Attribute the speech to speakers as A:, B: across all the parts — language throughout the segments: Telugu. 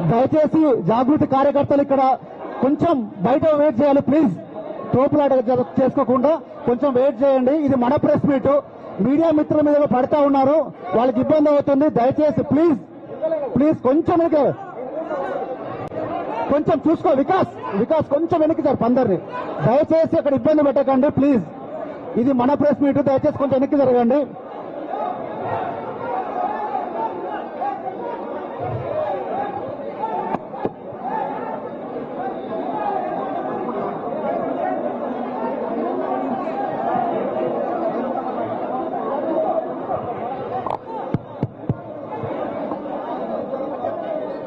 A: దయచేసి జాగృతి కార్యకర్తలు ఇక్కడ కొంచెం బయట వెయిట్ చేయాలి ప్లీజ్. తోపులాట చేసుకోకుండా కొంచెం వెయిట్ చేయండి. ఇది మన ప్రెస్ మీట్. మీడియా మిత్రుల మీద పడతా ఉన్నారు, వాళ్ళకి ఇబ్బంది అవుతుంది. దయచేసి ప్లీజ్ ప్లీజ్ కొంచెం చూసుకో. వికాస్ కొంచెం వెనక్కి జరప అందరినీ. దయచేసి అక్కడ ఇబ్బంది పెట్టకండి ప్లీజ్. ఇది మన ప్రెస్ మీట్, దయచేసి కొంచెం వెనక్కి జరగండి.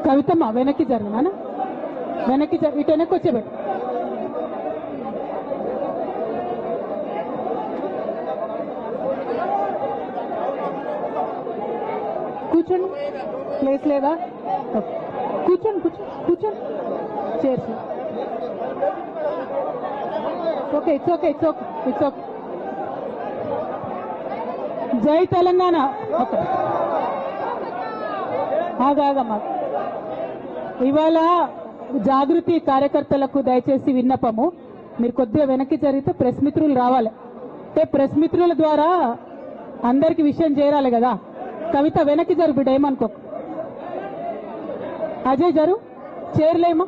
B: కవితమ్మ వెనక్కి జరగనా, వెనక్కి ఇటు వెనక్కి వచ్చేబెట్టు. కూర్చోండి, ప్లేస్ లేదా? కూర్చోండి కూర్చోండి. చేర్చి ఓకే, ఇట్స్ ఓకే. జై తెలంగాణ. ఆగాగమ్మా. ఇవాళ జాగృతి కార్యకర్తలకు దయచేసి విన్నపము, మీరు కొద్దిగా వెనక్కి జరిగితే ప్రెస్ మిత్రులు రావాలి. అంటే ప్రెస్ మిత్రుల ద్వారా అందరికి విషయం చేరాలి కదా. కవిత వెనక్కి జరు బిడ్డ, ఏమనుకో. అజయ్ జరు, చైర్లేమా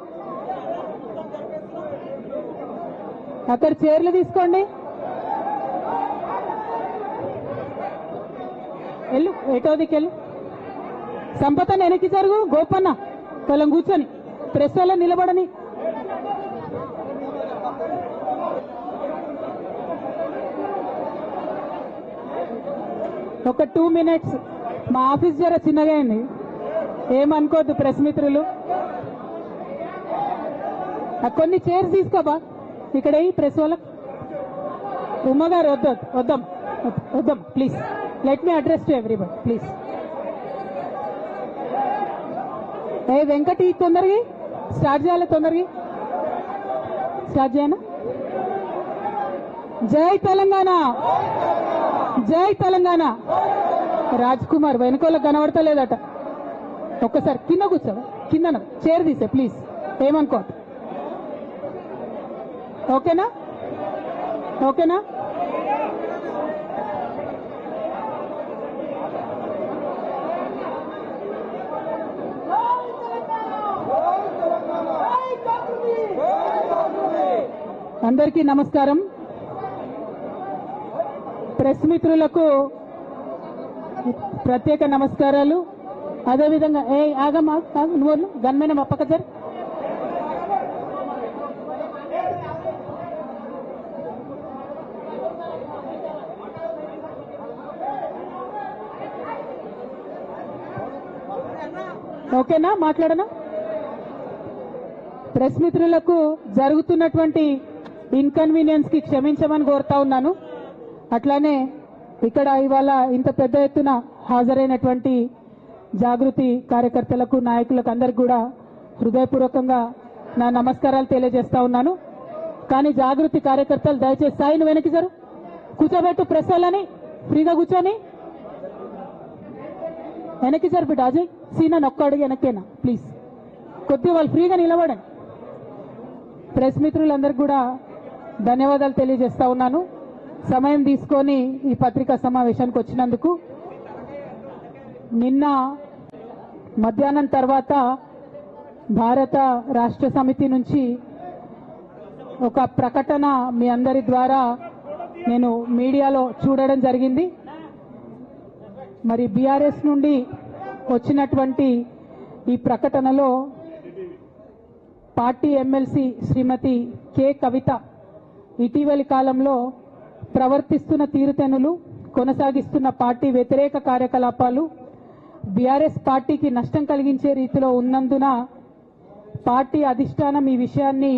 B: అక్కడ చైర్లు తీసుకోండి. వెళ్ళు, ఎటోదికి వెళ్ళు. సంపతన్న వెనక్కి జరుగు. గోపన్న పొలం కూర్చొని ప్రెస్ వల్ల నిలబడని. ఒక 2 minutes. మా ఆఫీస్ జర చిన్నగా అయింది, ఏమనుకోద్దు ప్రెస్ మిత్రులు. కొన్ని చైర్స్ తీసుకోబా ఇక్కడ ప్రెస్ వాళ్ళకు. ఉమ్మగారు వద్దాం please. Let me address to everybody please. ఏ వెంకటి తొందరగా స్టార్ట్ చేయాలి, తొందరగా స్టార్ట్ చేయనా. జై తెలంగాణ, జై తెలంగాణ. రాజ్ కుమార్ వెనుకోలో కనబడతలేదట. ఒక్కసారి కింద కూర్చోవా, కింద చైర్ తీసే ప్లీజ్, ఏమనుకో. ఓకేనా? అందరికీ నమస్కారం. ప్రెస్ మిత్రులకు ప్రత్యేక నమస్కారాలు. అదేవిధంగా ఆగమ్మా, నువ్వు గన్మైన అప్పక సార్. ఓకేనా, మాట్లాడనా? ప్రెస్ మిత్రులకు జరుగుతున్నటువంటి ఇన్కన్వీనియన్స్ కి క్షమించమని కోరుతా ఉన్నాను. అట్లానే ఇక్కడ ఇవాళ ఇంత పెద్ద ఎత్తున హాజరైనటువంటి జాగృతి కార్యకర్తలకు, నాయకులకు అందరికి కూడా హృదయపూర్వకంగా నా నమస్కారాలు తెలియజేస్తా ఉన్నాను. కానీ జాగృతి కార్యకర్తలు దయచేసి సాయిని వెనక్కి జరు, కూర్చోబెట్టు. ప్రెస్ వాళ్ళని ఫ్రీగా కూర్చొని వెనక్కి జరు బిడ్డ. అజయ్ సీనా ఒక్క అడుగు వెనక్కేనా ప్లీజ్. కొద్దిగా వాళ్ళు ఫ్రీగా నిలబడండి. ప్రెస్ మిత్రులందరికీ కూడా ధన్యవాదాలు తెలియజేస్తా ఉన్నాను, సమయం తీసుకొని ఈ పత్రికా సమావేశానికి వచ్చినందుకు. నిన్న మధ్యాహ్నం తర్వాత భారత రాష్ట్ర సమితి నుంచి ఒక ప్రకటన మీ అందరి ద్వారా నేను మీడియాలో చూడడం జరిగింది. మరి బీఆర్ఎస్ నుండి వచ్చినటువంటి ఈ ప్రకటనలో పార్టీ ఎమ్మెల్సీ శ్రీమతి కె కవిత ఇటీవలి కాలంలో ప్రవర్తిస్తున్న తీరుతెన్నులు, కొనసాగిస్తున్న పార్టీ వ్యతిరేక కార్యకలాపాలు బీఆర్ఎస్ పార్టీకి నష్టం కలిగించే రీతిలో ఉన్నందున పార్టీ అధిష్టానం ఈ విషయాన్ని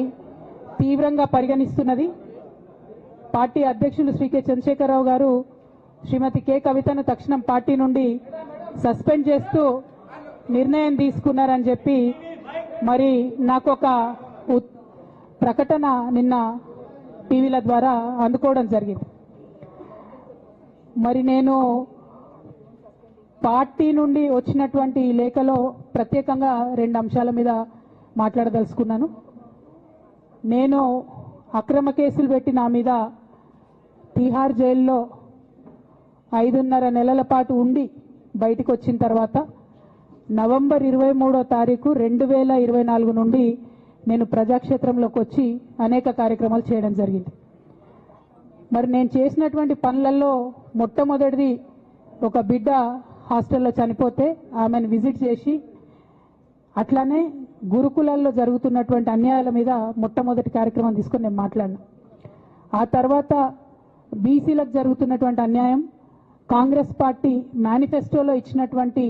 B: తీవ్రంగా పరిగణిస్తున్నది. పార్టీ అధ్యక్షులు శ్రీ కె చంద్రశేఖరరావు గారు శ్రీమతి కె కవితను తక్షణం పార్టీ నుండి సస్పెండ్ చేస్తూ నిర్ణయం తీసుకున్నారని చెప్పి మరి నాకు ఒక ప్రకటన నిన్న టీవీల ద్వారా అందుకోవడం జరిగింది. మరి నేను పార్టీ నుండి వచ్చినటువంటి లేఖలో ప్రత్యేకంగా 2 అంశాల మీద మాట్లాడదలుచుకున్నాను. నేను అక్రమ కేసులు పెట్టి నా మీద తిహార్ జైల్లో 5.5 నెలల పాటు ఉండి బయటకు వచ్చిన తర్వాత నవంబర్ 23వ తారీఖు 2024 నుండి నేను ప్రజాక్షేత్రంలోకి వచ్చి అనేక కార్యక్రమాలు చేయడం జరిగింది. మరి నేను చేసినటువంటి పనులలో మొట్టమొదటిది ఒక బిడ్డ హాస్టల్లో చనిపోతే ఆమెను విజిట్ చేసి, అట్లానే గురుకులాల్లో జరుగుతున్నటువంటి అన్యాయాల మీద మొట్టమొదటి కార్యక్రమం తీసుకొని నేను మాట్లాడినా. ఆ తర్వాత బీసీలకు జరుగుతున్నటువంటి అన్యాయం, కాంగ్రెస్ పార్టీ మేనిఫెస్టోలో ఇచ్చినటువంటి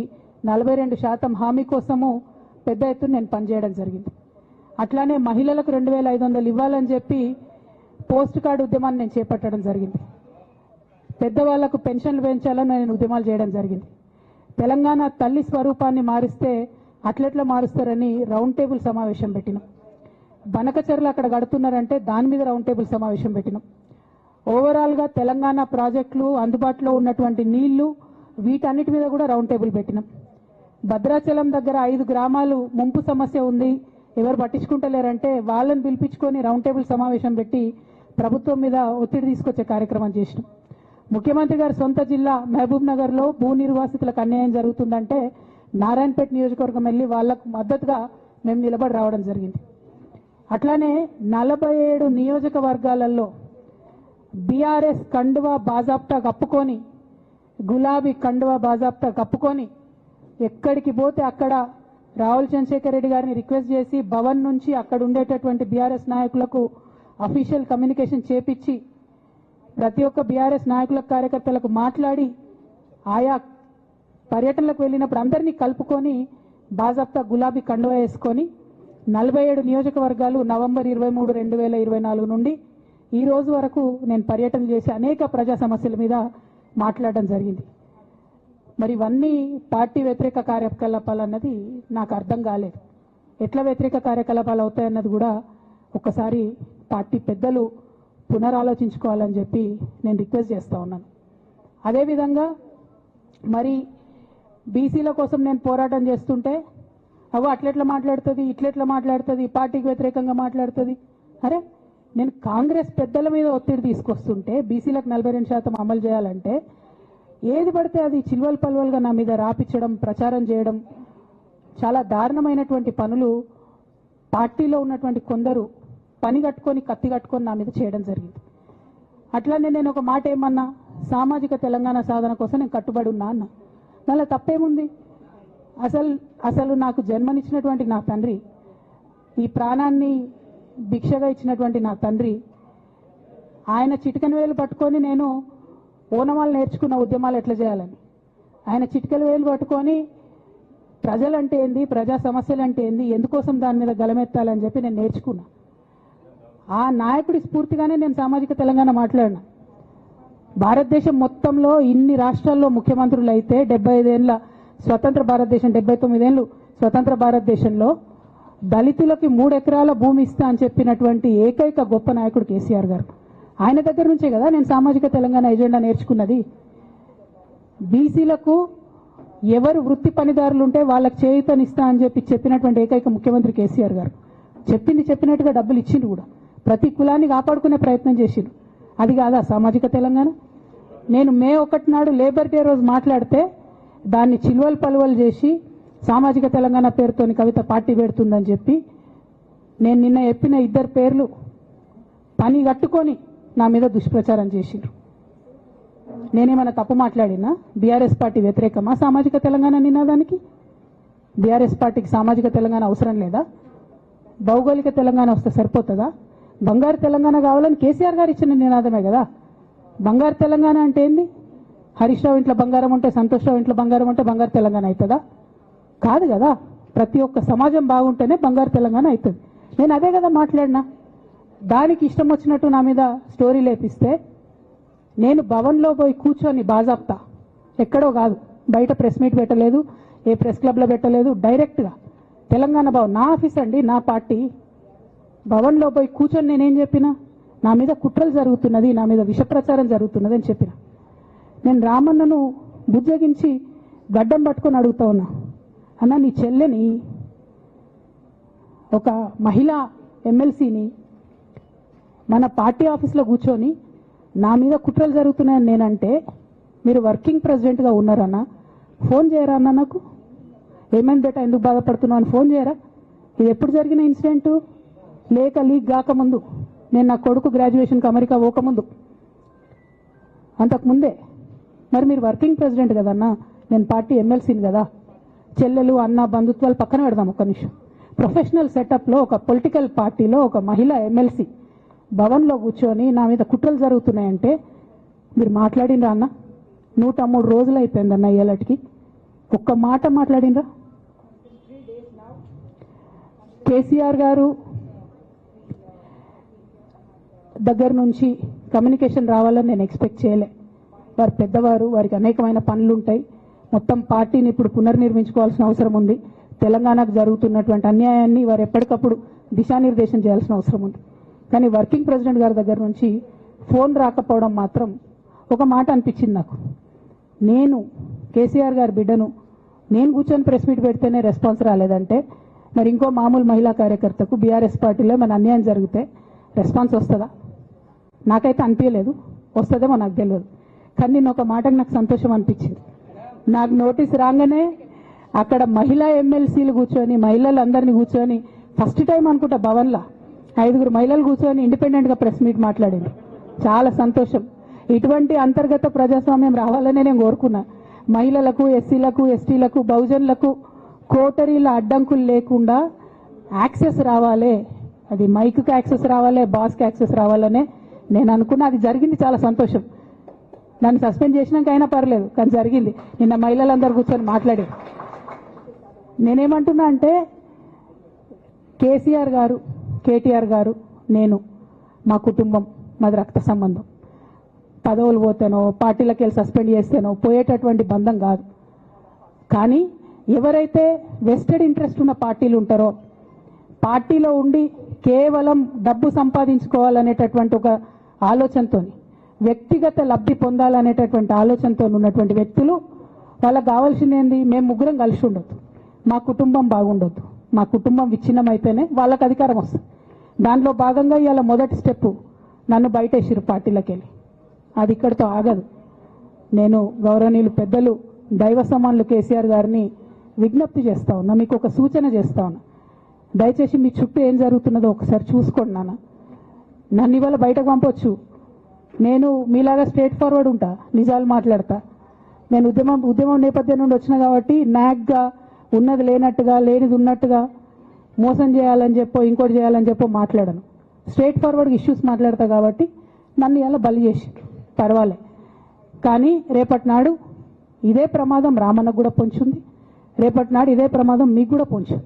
B: 42% హామీ కోసము పెద్ద ఎత్తున నేను పనిచేయడం జరిగింది. అట్లానే మహిళలకు 2500 ఇవ్వాలని చెప్పి పోస్ట్ కార్డు ఉద్యమాన్ని నేను చేపట్టడం జరిగింది. పెద్దవాళ్లకు పెన్షన్లు పెంచాలని నేను ఉద్యమాలు చేయడం జరిగింది. తెలంగాణ తల్లి స్వరూపాన్ని మారిస్తే అట్లెట్లా మారుస్తారని రౌండ్ టేబుల్ సమావేశం పెట్టినాం. బనకచర్లు అక్కడ కడుతున్నారంటే దాని మీద రౌండ్ టేబుల్ సమావేశం పెట్టినాం. ఓవరాల్గా తెలంగాణ ప్రాజెక్టులు, అందుబాటులో ఉన్నటువంటి నీళ్లు, వీటన్నిటి మీద కూడా రౌండ్ టేబుల్ పెట్టినాం. భద్రాచలం దగ్గర 5 గ్రామాలు ముంపు సమస్య ఉంది, ఎవరు పట్టించుకుంటలేరంటే వాళ్ళని పిలిపించుకొని రౌండ్ టేబుల్ సమావేశం పెట్టి ప్రభుత్వం మీద ఒత్తిడి తీసుకొచ్చే కార్యక్రమం చేసినాం. ముఖ్యమంత్రి గారి సొంత జిల్లా మహబూబ్ నగర్లో భూ నిర్వాసితులకు అన్యాయం జరుగుతుందంటే నారాయణపేట నియోజకవర్గం వెళ్ళి వాళ్లకు మద్దతుగా మేము నిలబడి రావడం జరిగింది. అట్లానే 47 నియోజకవర్గాలలో బీఆర్ఎస్ కండువా బాజాప్తా కప్పుకొని, గులాబీ కండువా బాజాప్తా కప్పుకొని ఎక్కడికి పోతే అక్కడ రావుల చంద్రశేఖర్ రెడ్డి గారిని రిక్వెస్ట్ చేసి భవన్ నుంచి అక్కడ ఉండేటటువంటి బీఆర్ఎస్ నాయకులకు అఫీషియల్ కమ్యూనికేషన్ చేపించి ప్రతి ఒక్క బీఆర్ఎస్ నాయకులకు, కార్యకర్తలకు మాట్లాడి ఆయా పర్యటనలకు వెళ్ళినప్పుడు అందరినీ కలుపుకొని బాజాప్తా గులాబీ కండువా వేసుకొని 47 నియోజకవర్గాలు నవంబర్ 23, 2024 నుండి ఈ రోజు వరకు నేను పర్యటన చేసి అనేక ప్రజా సమస్యల మీద మాట్లాడడం జరిగింది. మరి ఇవన్నీ పార్టీ వ్యతిరేక కార్యకలాపాలు అన్నది నాకు అర్థం కాలేదు. ఎట్లా వ్యతిరేక కార్యకలాపాలు అవుతాయన్నది కూడా ఒకసారి పార్టీ పెద్దలు పునరాలోచించుకోవాలని చెప్పి నేను రిక్వెస్ట్ చేస్తూ ఉన్నాను. అదేవిధంగా మరి బీసీల కోసం నేను పోరాటం చేస్తుంటే అట్లెట్లా మాట్లాడుతుంది, ఇట్లెట్లా మాట్లాడుతుంది, పార్టీకి వ్యతిరేకంగా మాట్లాడుతుంది. అరే, నేను కాంగ్రెస్ పెద్దల మీద ఒత్తిడి తీసుకొస్తుంటే బీసీలకు 42% అమలు చేయాలంటే ఏది పడితే అది చిల్వల్ పల్వల్గా నా మీద రాపించడం, ప్రచారం చేయడం, చాలా దారుణమైనటువంటి పనులు పార్టీలో ఉన్నటువంటి కొందరు పని కట్టుకొని, కత్తి కట్టుకొని నా మీద చేయడం జరిగింది. అట్లానే నేను ఒక మాట ఏమన్నా, సామాజిక తెలంగాణ సాధన కోసం నేను కట్టుబడి ఉన్నా అన్న. దానిలో తప్పేముంది? అసలు నాకు జన్మనిచ్చినటువంటి నా తండ్రి, ఈ ప్రాణాన్ని భిక్షగా ఇచ్చినటువంటి నా తండ్రి, ఆయన చిటికెన వేలు పట్టుకొని నేను ఓనమాలు నేర్చుకున్న ఉద్యమాలు ఎట్లా చేయాలని, ఆయన చిటికెల వేలు పట్టుకొని ప్రజలంటే ఏంది, ప్రజా సమస్యలు అంటే ఏంది, ఎందుకోసం దాని మీద గలమెత్తాలని చెప్పి నేను నేర్చుకున్నా. ఆ నాయకుడి స్ఫూర్తిగానే నేను సామాజిక తెలంగాణ మాట్లాడినా. భారతదేశం మొత్తంలో ఇన్ని రాష్ట్రాల్లో ముఖ్యమంత్రులు అయితే 75 ఏళ్ల స్వతంత్ర భారతదేశం, 79 ఏళ్ళు స్వతంత్ర భారతదేశంలో దళితులకి 3 ఎకరాల భూమి ఇస్తా అని చెప్పినటువంటి ఏకైక గొప్ప నాయకుడు కేసీఆర్ గారు. ఆయన దగ్గర నుంచే కదా నేను సామాజిక తెలంగాణ ఎజెండా నేర్చుకున్నది. బీసీలకు ఎవరు వృత్తి పనిదారులు ఉంటే వాళ్ళకి చేయూతనిస్తా అని చెప్పినటువంటి ఏకైక ముఖ్యమంత్రి కేసీఆర్ గారు. చెప్పినట్టుగా డబ్బులు ఇచ్చిండు కూడా, ప్రతి కులాన్ని కాపాడుకునే ప్రయత్నం చేసిండు. అది కాదా సామాజిక తెలంగాణ? నేను మే 1 నాడు లేబర్ డే రోజు మాట్లాడితే దాన్ని చిల్వలు పలువలు చేసి సామాజిక తెలంగాణ పేరుతోని కవిత పార్టీ పెడుతుందని చెప్పి నేను నిన్న చెప్పిన 2 పేర్లు పని కట్టుకొని నా మీద దుష్ప్రచారం చేసిండ్రు. నేనేమైనా తప్పు మాట్లాడినా? బీఆర్ఎస్ పార్టీ వ్యతిరేకమా సామాజిక తెలంగాణ నినాదానికి? బీఆర్ఎస్ పార్టీకి సామాజిక తెలంగాణ అవసరం లేదా? భౌగోళిక తెలంగాణ వస్తే సరిపోతుందా? బంగారు తెలంగాణ కావాలని కేసీఆర్ గారు ఇచ్చిన నినాదమే కదా. బంగారు తెలంగాణ అంటే ఏంది? హరీష్ రావు ఇంట్లో బంగారం ఉంటే, సంతోష్ రావు ఇంట్లో బంగారం ఉంటే బంగారు తెలంగాణ అవుతుందా? కాదు కదా. ప్రతి ఒక్క సమాజం బాగుంటేనే బంగారు తెలంగాణ అవుతుంది. నేను అదే కదా మాట్లాడినా. దానికి ఇష్టం వచ్చినట్టు నా మీద స్టోరీ లేపిస్తే నేను భవన్లో పోయి కూర్చొని బాజాప్తా, ఎక్కడో కాదు, బయట ప్రెస్ మీట్ పెట్టలేదు, ఏ ప్రెస్ క్లబ్లో పెట్టలేదు, డైరెక్ట్గా తెలంగాణ భవన్ నా ఆఫీస్ అండి, నా పార్టీ భవన్లో పోయి కూర్చొని నేనేం చెప్పినా, నా మీద కుట్రలు జరుగుతున్నది, నా మీద విషప్రచారం జరుగుతున్నది అని చెప్పిన. నేను రామన్నను బుజ్జగించి గడ్డం పట్టుకొని అడుగుతా ఉన్నా, అన్న నీ చెల్లెని, ఒక మహిళా ఎమ్మెల్సీని మన పార్టీ ఆఫీస్లో కూర్చొని నా మీద కుట్రలు జరుగుతున్నాయని నేనంటే మీరు వర్కింగ్ ప్రెసిడెంట్గా ఉన్నారన్నా, ఫోన్ చేయరా అన్న, నాకు ఏమైంది బేటా, ఎందుకు బాధపడుతున్నావు అని ఫోన్ చేయరా? ఇది ఎప్పుడు జరిగిన ఇన్సిడెంటు? లేక లీక్ కాకముందు, నేను నా కొడుకు గ్రాడ్యుయేషన్కి అమెరికా పోకముందు, అంతకుముందే. మరి మీరు వర్కింగ్ ప్రెసిడెంట్ కదన్నా, నేను పార్టీ ఎమ్మెల్సీని కదా. చెల్లెలు అన్న బంధుత్వాలు పక్కన పెడదాం ఒక్క నిమిషం. ప్రొఫెషనల్ సెటప్లో ఒక పొలిటికల్ పార్టీలో ఒక మహిళా ఎమ్మెల్సీ భవన్లో కూర్చొని నా మీద కుట్రలు జరుగుతున్నాయంటే మీరు మాట్లాడినరా అన్న? 103 రోజులు అయిపోయిందన్న ఇయ్యాలటికి, ఒక్క మాట మాట్లాడినరా? కేసీఆర్ గారు దగ్గర నుంచి కమ్యూనికేషన్ రావాలని నేను ఎక్స్పెక్ట్ చేయలే. వారు పెద్దవారు, వారికి అనేకమైన పనులు ఉంటాయి. మొత్తం పార్టీని ఇప్పుడు పునర్నిర్మించుకోవాల్సిన అవసరం ఉంది. తెలంగాణకు జరుగుతున్నటువంటి అన్యాయాన్ని వారు ఎప్పటికప్పుడు దిశానిర్దేశం చేయాల్సిన అవసరం ఉంది. కానీ వర్కింగ్ ప్రెసిడెంట్ గారి దగ్గర నుంచి ఫోన్ రాకపోవడం మాత్రం ఒక మాట అనిపించింది నాకు. నేను కేసీఆర్ గారి బిడ్డను, నేను కూర్చొని ప్రెస్ మీట్ పెడితేనే రెస్పాన్స్ రాలేదంటే మరి ఇంకో మామూలు మహిళా కార్యకర్తకు బీఆర్ఎస్ పార్టీలో మన అన్యాయం జరిగితే రెస్పాన్స్ వస్తుందా? నాకైతే అనిపించలేదు, వస్తుందేమో నాకు తెలియదు. కానీ నేను ఒక మాటకు నాకు సంతోషం అనిపించింది. నాకు నోటీస్ రాగానే అక్కడ మహిళా ఎమ్మెల్సీలు కూర్చొని, మహిళలందరినీ కూర్చొని, ఫస్ట్ టైం అనుకుంటా భవన్లో 5 మహిళలు కూర్చొని ఇండిపెండెంట్గా ప్రెస్ మీట్ మాట్లాడింది. చాలా సంతోషం. ఇటువంటి అంతర్గత ప్రజాస్వామ్యం రావాలనే నేను కోరుకున్నా. మహిళలకు, ఎస్సీలకు, ఎస్టీలకు, బహుజనులకు కోటరీల అడ్డంకులు లేకుండా యాక్సెస్ రావాలి, అది మైక్కి యాక్సెస్ రావాలి, బాస్కి యాక్సెస్ రావాలనే నేను అనుకున్నా. అది జరిగింది, చాలా సంతోషం. నన్ను సస్పెండ్ చేసినాక అయినా పర్లేదు, కానీ జరిగింది. నిన్న మహిళలందరూ కూర్చొని మాట్లాడారు. నేనేమంటున్నా అంటే కేసీఆర్ గారు, కేటీఆర్ గారు, నేను, మా కుటుంబం, మాది రక్త సంబంధం. పదవులు పోతేనో, పార్టీలకు వెళ్ళి సస్పెండ్ చేస్తేనో పోయేటటువంటి బంధం కాదు. కానీ ఎవరైతే వెస్టెడ్ ఇంట్రెస్ట్ ఉన్న పార్టీలు ఉంటారో, పార్టీలో ఉండి కేవలం డబ్బు సంపాదించుకోవాలనేటటువంటి ఒక ఆలోచనతో, వ్యక్తిగత లబ్ధి పొందాలనేటటువంటి ఆలోచనతో ఉన్నటువంటి వ్యక్తులు, వాళ్ళకి కావాల్సింది ఏంది? మేము ముగ్గురం కలిసి ఉండొద్దు, మా కుటుంబం బాగుండొద్దు, మా కుటుంబం విచ్ఛిన్నం అయితేనే వాళ్ళకి అధికారం వస్తుంది. దాంట్లో భాగంగా ఇవాళ మొదటి స్టెప్ నన్ను బయటేసిరు పార్టీలకు వెళ్ళి. అది ఇక్కడితో ఆగదు. నేను గౌరవనీయులు పెద్దలు దైవ సమానులు కేసీఆర్ గారిని విజ్ఞప్తి చేస్తా ఉన్నా, మీకు ఒక సూచన చేస్తా ఉన్నా. దయచేసి మీ చుట్టూ ఏం జరుగుతున్నదో ఒకసారి చూసుకోండి నాన్న. నన్ను ఇవాళ బయటకు పంపొచ్చు, నేను మీలాగా స్ట్రేట్ ఫార్వర్డ్ ఉంటా, నిజాలు మాట్లాడతా. నేను ఉద్యమం నేపథ్యం నుండి వచ్చిన కాబట్టి నాగ్గా, ఉన్నది లేనట్టుగా, లేనిది ఉన్నట్టుగా, మోసం చేయాలని చెప్పో ఇంకోటి చేయాలని చెప్పో మాట్లాడను. స్ట్రేట్ ఫార్వర్డ్గా ఇష్యూస్ మాట్లాడతా కాబట్టి నన్ను ఇలా బలి చేసి పర్వాలే. కానీ రేపటి నాడు ఇదే ప్రమాదం రామన్నకు కూడా పొంచుంది, రేపటి నాడు ఇదే ప్రమాదం మీకు కూడా పొంచుంది.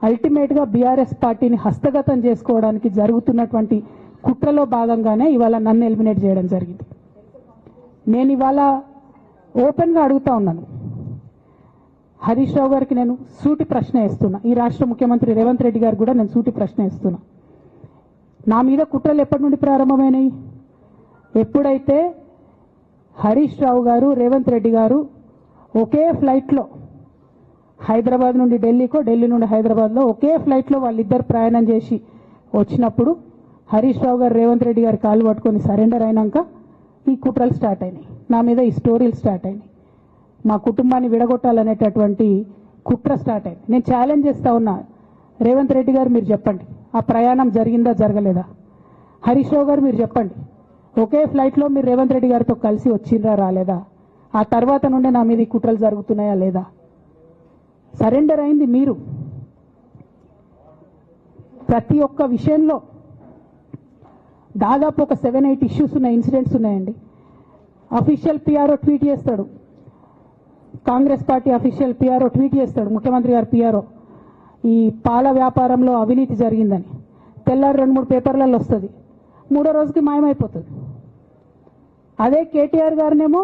B: అల్టిమేట్గా బీఆర్ఎస్ పార్టీని హస్తగతం చేసుకోవడానికి జరుగుతున్నటువంటి కుట్రలో భాగంగానే ఇవాళ నన్ను ఎలిమినేట్ చేయడం జరిగింది. నేను ఇవాళ ఓపెన్గా అడుగుతా ఉన్నాను, హరీష్ రావు గారికి నేను సూటి ప్రశ్న వేస్తున్నా, ఈ రాష్ట్ర ముఖ్యమంత్రి రేవంత్ రెడ్డి గారికి కూడా నేను సూటి ప్రశ్న వేస్తున్నా. నా మీద కుట్రలు ఎప్పటి నుండి ప్రారంభమైనాయి? ఎప్పుడైతే హరీష్ రావు గారు, రేవంత్ రెడ్డి గారు ఒకే ఫ్లైట్లో హైదరాబాద్ నుండి ఢిల్లీకో, ఢిల్లీ నుండి హైదరాబాద్లో ఒకే ఫ్లైట్లో వాళ్ళిద్దరు ప్రయాణం చేసి వచ్చినప్పుడు హరీష్ రావు గారు రేవంత్ రెడ్డి గారి కాలు పట్టుకొని సరెండర్ అయినాక ఈ కుట్రలు స్టార్ట్ అయినాయి, నా మీద ఈ స్టోరీలు స్టార్ట్ అయినాయి, మా కుటుంబాన్ని విడగొట్టాలనేటటువంటి కుట్ర స్టార్ట్ అయింది. నేను ఛాలెంజ్ చేస్తా ఉన్నా, రేవంత్ రెడ్డి గారు మీరు చెప్పండి, ఆ ప్రయాణం జరిగిందా జరగలేదా? హరీష్ రావు గారు మీరు చెప్పండి, ఒకే ఫ్లైట్లో మీరు రేవంత్ రెడ్డి గారితో కలిసి వచ్చిండ్రా రాలేదా? ఆ తర్వాత నుండే నా మీద ఈ కుట్రలు జరుగుతున్నాయా లేదా? సరెండర్ అయింది మీరు. ప్రతి ఒక్క విషయంలో దాదాపు ఒక 7-8 ఇష్యూస్ ఉన్నాయి, ఇన్సిడెంట్స్ ఉన్నాయండి. అఫీషియల్ పిఆర్ఓ ట్వీట్ చేస్తాడు, Congress party official PRO tweet చేస్తాడు, ముఖ్యమంత్రి గారు పిఆర్ఓ, ఈ పాల వ్యాపారంలో అవినీతి జరిగిందని. తెల్లారి 2-3 పేపర్లలో వస్తుంది, 3వ రోజుకి మాయమైపోతుంది. అదే కేటీఆర్ గారినేమో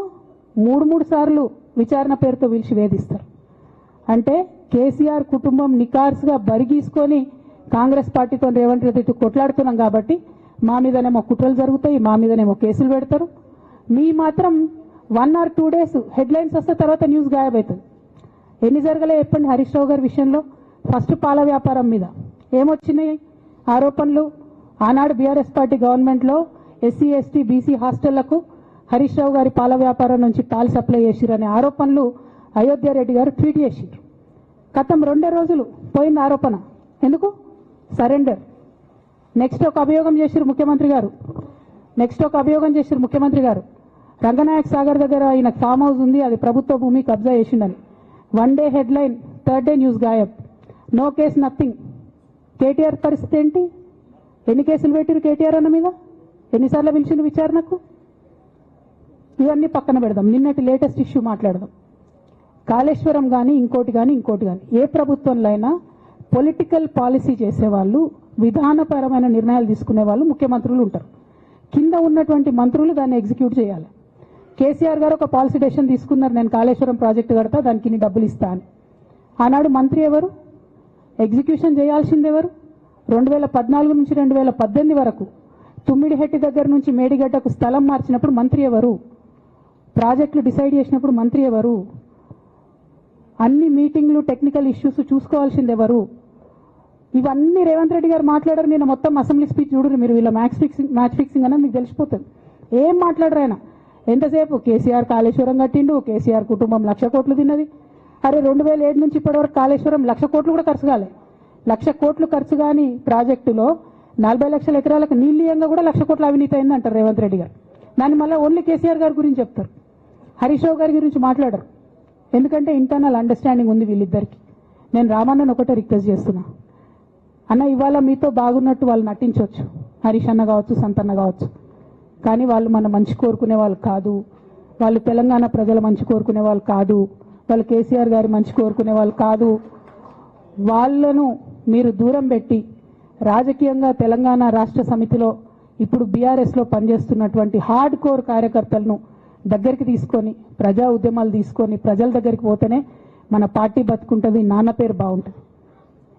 B: 3 సార్లు విచారణ పేరుతో పిలిచి వేధిస్తారు. అంటే కేసీఆర్ కుటుంబం నికార్స్గా బరిగీసుకొని కాంగ్రెస్ పార్టీతో రేవంత్ రెడ్డి కొట్లాడుతున్నాం కాబట్టి మా మీదనేమో కుట్రలు జరుగుతాయి, మా మీదనేమో కేసులు పెడతారు. మీ మాత్రం 1 or 2 days హెడ్లైన్స్ వస్తే తర్వాత న్యూస్ గాయబవుతుంది. ఎన్ని జరగలే చెప్పండి హరీష్ రావు గారి విషయంలో. ఫస్ట్ పాల వ్యాపారం మీద ఏమొచ్చినాయి ఆరోపణలు. ఆనాడు బీఆర్ఎస్ పార్టీ గవర్నమెంట్లో SC ST BC హాస్టళ్లకు Harish Rao గారి పాల వ్యాపారం నుంచి పాలు సప్లై చేసిరనే ఆరోపణలు అయోధ్య రెడ్డి గారు ట్వీట్ చేసిరు. గతం 2 రోజులు పోయిన ఆరోపణ. ఎందుకు సరెండర్. నెక్స్ట్ ఒక అభియోగం చేసిరు ముఖ్యమంత్రి గారు. రంగనాయక్ సాగర్ దగ్గర ఈయన ఫామ్ హౌస్ ఉంది, అది ప్రభుత్వ భూమి, కబ్జా చేసిండని. 1 day headline, 3rd day news గాయబ్. No case, nothing. కేటీఆర్ పరిస్థితి ఏంటి? ఎన్ని కేసులు పెట్టిరు కేటీఆర్ అన్న మీద? ఎన్నిసార్లు పిలిచిండు విచారణకు? ఇవన్నీ పక్కన పెడదాం. నిన్నటి లేటెస్ట్ ఇష్యూ మాట్లాడదాం. కాళేశ్వరం కానీ ఇంకోటి కానీ ఏ ప్రభుత్వంలో అయినా పొలిటికల్ పాలసీ చేసేవాళ్ళు, విధానపరమైన నిర్ణయాలు తీసుకునే వాళ్ళు ముఖ్యమంత్రులు ఉంటారు. కింద ఉన్నటువంటి మంత్రులు దాన్ని ఎగ్జిక్యూట్ చేయాలి. కేసీఆర్ గారు ఒక పాలసీ డెసిషన్ తీసుకున్నారు, నేను కాళేశ్వరం ప్రాజెక్టు కడతా, దానికి ఇన్ని డబ్బులు ఇస్తా అని. ఆనాడు మంత్రి ఎవరు? ఎగ్జిక్యూషన్ చేయాల్సింది ఎవరు? 2014 నుంచి 2018 వరకు తుమ్మిడిహెట్టి దగ్గర నుంచి మేడిగడ్డకు స్థలం మార్చినప్పుడు మంత్రి ఎవరు? ప్రాజెక్టులు డిసైడ్ చేసినప్పుడు మంత్రి ఎవరు? అన్ని మీటింగ్లు, టెక్నికల్ ఇష్యూస్ చూసుకోవాల్సింది ఎవరు? ఇవన్నీ రేవంత్ రెడ్డి గారు మాట్లాడారు. నేను మొత్తం అసెంబ్లీ స్పీచ్ చూడరు మీరు. వీళ్ళ మ్యాచ్ ఫిక్సింగ్ అనేది మీకు తెలిసిపోతుంది. ఏం మాట్లాడరు ఆయన. ఎంతసేపు కేసీఆర్ కాళేశ్వరం కట్టిండు, కేసీఆర్ కుటుంబం 1,00,000 కోట్లు తిన్నది. అరే 2007 నుంచి ఇప్పటివరకు కాళేశ్వరం 1,00,000 కోట్లు కూడా ఖర్చు కాలే. 1,00,000 కోట్లు ఖర్చు కాని ప్రాజెక్టులో 40 లక్షల ఎకరాలకు నీళ్ళీయంగా కూడా 1,00,000 కోట్ల అవినీతి అయింది అంటారు రేవంత్ రెడ్డి గారు. దాన్ని మళ్ళీ ఓన్లీ కేసీఆర్ గారి గురించి చెప్తారు, హరీష్ రావు గారి గురించి మాట్లాడరు. ఎందుకంటే ఇంటర్నల్ అండర్స్టాండింగ్ ఉంది వీళ్ళిద్దరికి. నేను రామన్నను ఒకటే రిక్వెస్ట్ చేస్తున్నా, అన్న ఇవాళ మీతో బాగున్నట్టు వాళ్ళు నటించవచ్చు, హరీష్ అన్న కావచ్చు, సంతన్న కావచ్చు, కానీ వాళ్ళు మన మంచి కోరుకునే వాళ్ళు కాదు. వాళ్ళు తెలంగాణ ప్రజల మంచి కోరుకునే వాళ్ళు కాదు. వాళ్ళు కేసీఆర్ గారి మంచి కోరుకునే వాళ్ళు కాదు. వాళ్ళను మీరు దూరం పెట్టి రాజకీయంగా తెలంగాణ రాష్ట్ర సమితిలో ఇప్పుడు బీఆర్ఎస్లో పనిచేస్తున్నటువంటి హార్డ్ కోర్ కార్యకర్తలను దగ్గరికి తీసుకొని ప్రజా ఉద్యమాలు తీసుకొని ప్రజల దగ్గరికి పోతేనే మన పార్టీ బతుకుంటుంది, నాన్న పేరు బాగుంటుంది.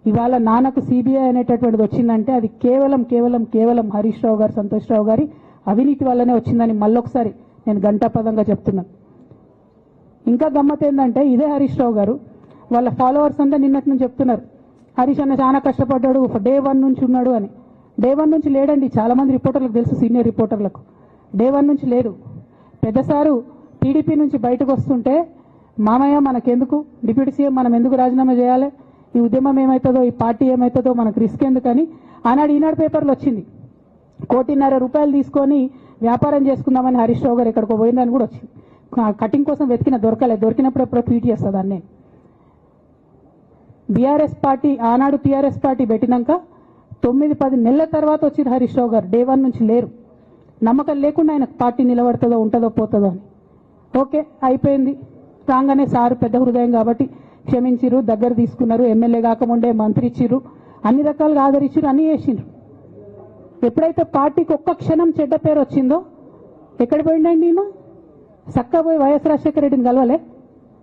B: ఇవాళ నాన్నకు సిబిఐ అనేటటువంటిది వచ్చిందంటే అది కేవలం హరీష్ రావు గారు, సంతోష్ రావు గారి అవినీతి వల్లనే వచ్చిందని మళ్ళొకసారి నేను గంటాపదంగా చెప్తున్నాను. ఇంకా గమ్మత్ ఏంటంటే ఇదే హరీష్ రావు గారు వాళ్ళ ఫాలోవర్స్ అంతా నిన్నటి నుంచి చెప్తున్నారు, హరీష్ అన్న చాలా కష్టపడ్డాడు, డే 1 నుంచి ఉన్నాడు అని. డే 1 నుంచి లేడండి. చాలా మంది రిపోర్టర్లకు తెలుసు, సీనియర్ రిపోర్టర్లకు డే 1 నుంచి లేరు. పెద్దసారు టీడీపీ నుంచి బయటకు వస్తుంటే మామయ్య మనకెందుకు, డిప్యూటీ సీఎం మనం ఎందుకు రాజీనామా చేయాలి, ఈ ఉద్యమం ఏమవుతుందో, ఈ పార్టీ ఏమవుతుందో మనకు రిస్క్ ఎందుకని ఆనాడు ఈనాడు పేపర్లు వచ్చింది. 1,50,00,000 రూపాయలు తీసుకొని వ్యాపారం చేసుకుందామని హరీష్ రావు గారు ఎక్కడికో పోయిందని కూడా వచ్చింది. కటింగ్ కోసం దొరికినప్పుడు ఎప్పుడో ట్వీట్ చేస్తుందని. నేను బీఆర్ఎస్ పార్టీ ఆనాడు టీఆర్ఎస్ పార్టీ పెట్టినాక 9-10 నెలల తర్వాత వచ్చింది హరీష్ రావు గారు. డే 1 నుంచి లేరు. నమ్మకం లేకుండా ఆయన పార్టీ నిలబడుతుందో ఉంటుందో పోతుందో అని. ఓకే అయిపోయింది. రాగానే సారు పెద్ద హృదయం కాబట్టి క్షమించిరు, దగ్గర తీసుకున్నారు, ఎమ్మెల్యే కాకముందే మంత్రి ఇచ్చిర్రు, అన్ని రకాలుగా ఆదరించారు, అన్ని చేసిండ్రు. ఎప్పుడైతే పార్టీకి ఒక్క క్షణం చెడ్డ పేరు వచ్చిందో ఎక్కడ పోయిండండి ఈయన? చక్కా పోయి వైఎస్ రాజశేఖర రెడ్డిని కలవలే?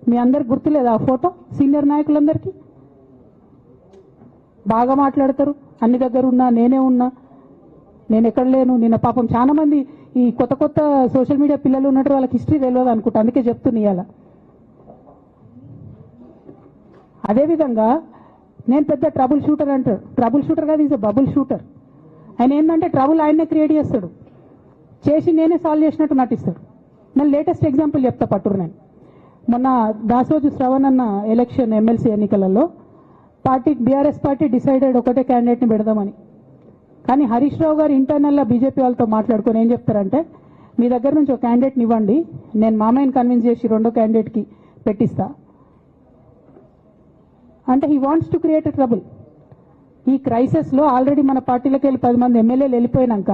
B: మీ అందరికి గుర్తులేదు ఆ ఫోటో? సీనియర్ నాయకులందరికీ బాగా మాట్లాడతారు, అన్ని దగ్గర ఉన్నా, నేనే ఉన్నా, నేను ఎక్కడ లేను. నిన్న పాపం చాలా మంది ఈ కొత్త సోషల్ మీడియా పిల్లలు ఉన్నట్టు వాళ్ళకి హిస్టరీ తెలియదు అనుకుంటా, అందుకే చెప్తున్నా ఇవాళ. అదేవిధంగా నేను పెద్ద ట్రబుల్ షూటర్ అంటారు. ట్రబుల్ షూటర్ కాదు, ఈజ్ బబుల్ షూటర్. ఆయన ఏంటంటే ట్రబుల్ ఆయన్నే క్రియేట్ చేస్తాడు, చేసి నేనే సాల్వ్ చేసినట్టు నటిస్తాడు. నేను లేటెస్ట్ ఎగ్జాంపుల్ చెప్తా పట్టురు. నేను మొన్న దాసోజు శ్రవణ్ అన్న ఎలక్షన్ ఎమ్మెల్సీ ఎన్నికలలో బీఆర్ఎస్ పార్టీ డిసైడెడ్ ఒకటే క్యాండిడేట్ని పెడదామని. కానీ హరీష్ రావు గారు ఇంటర్నల్గా బీజేపీ వాళ్ళతో మాట్లాడుకొని ఏం చెప్తారంటే, మీ దగ్గర నుంచి ఒక క్యాండిడేట్ని ఇవ్వండి, నేను మామయ్యని కన్విన్స్ చేసి 2వ క్యాండిడేట్కి పెట్టిస్తా అంటే he wants to create a trouble. ఈ క్రైసిస్లో ఆల్రెడీ మన పార్టీలోకి వెళ్ళి 10 మంది ఎమ్మెల్యేలు వెళ్ళిపోయినాక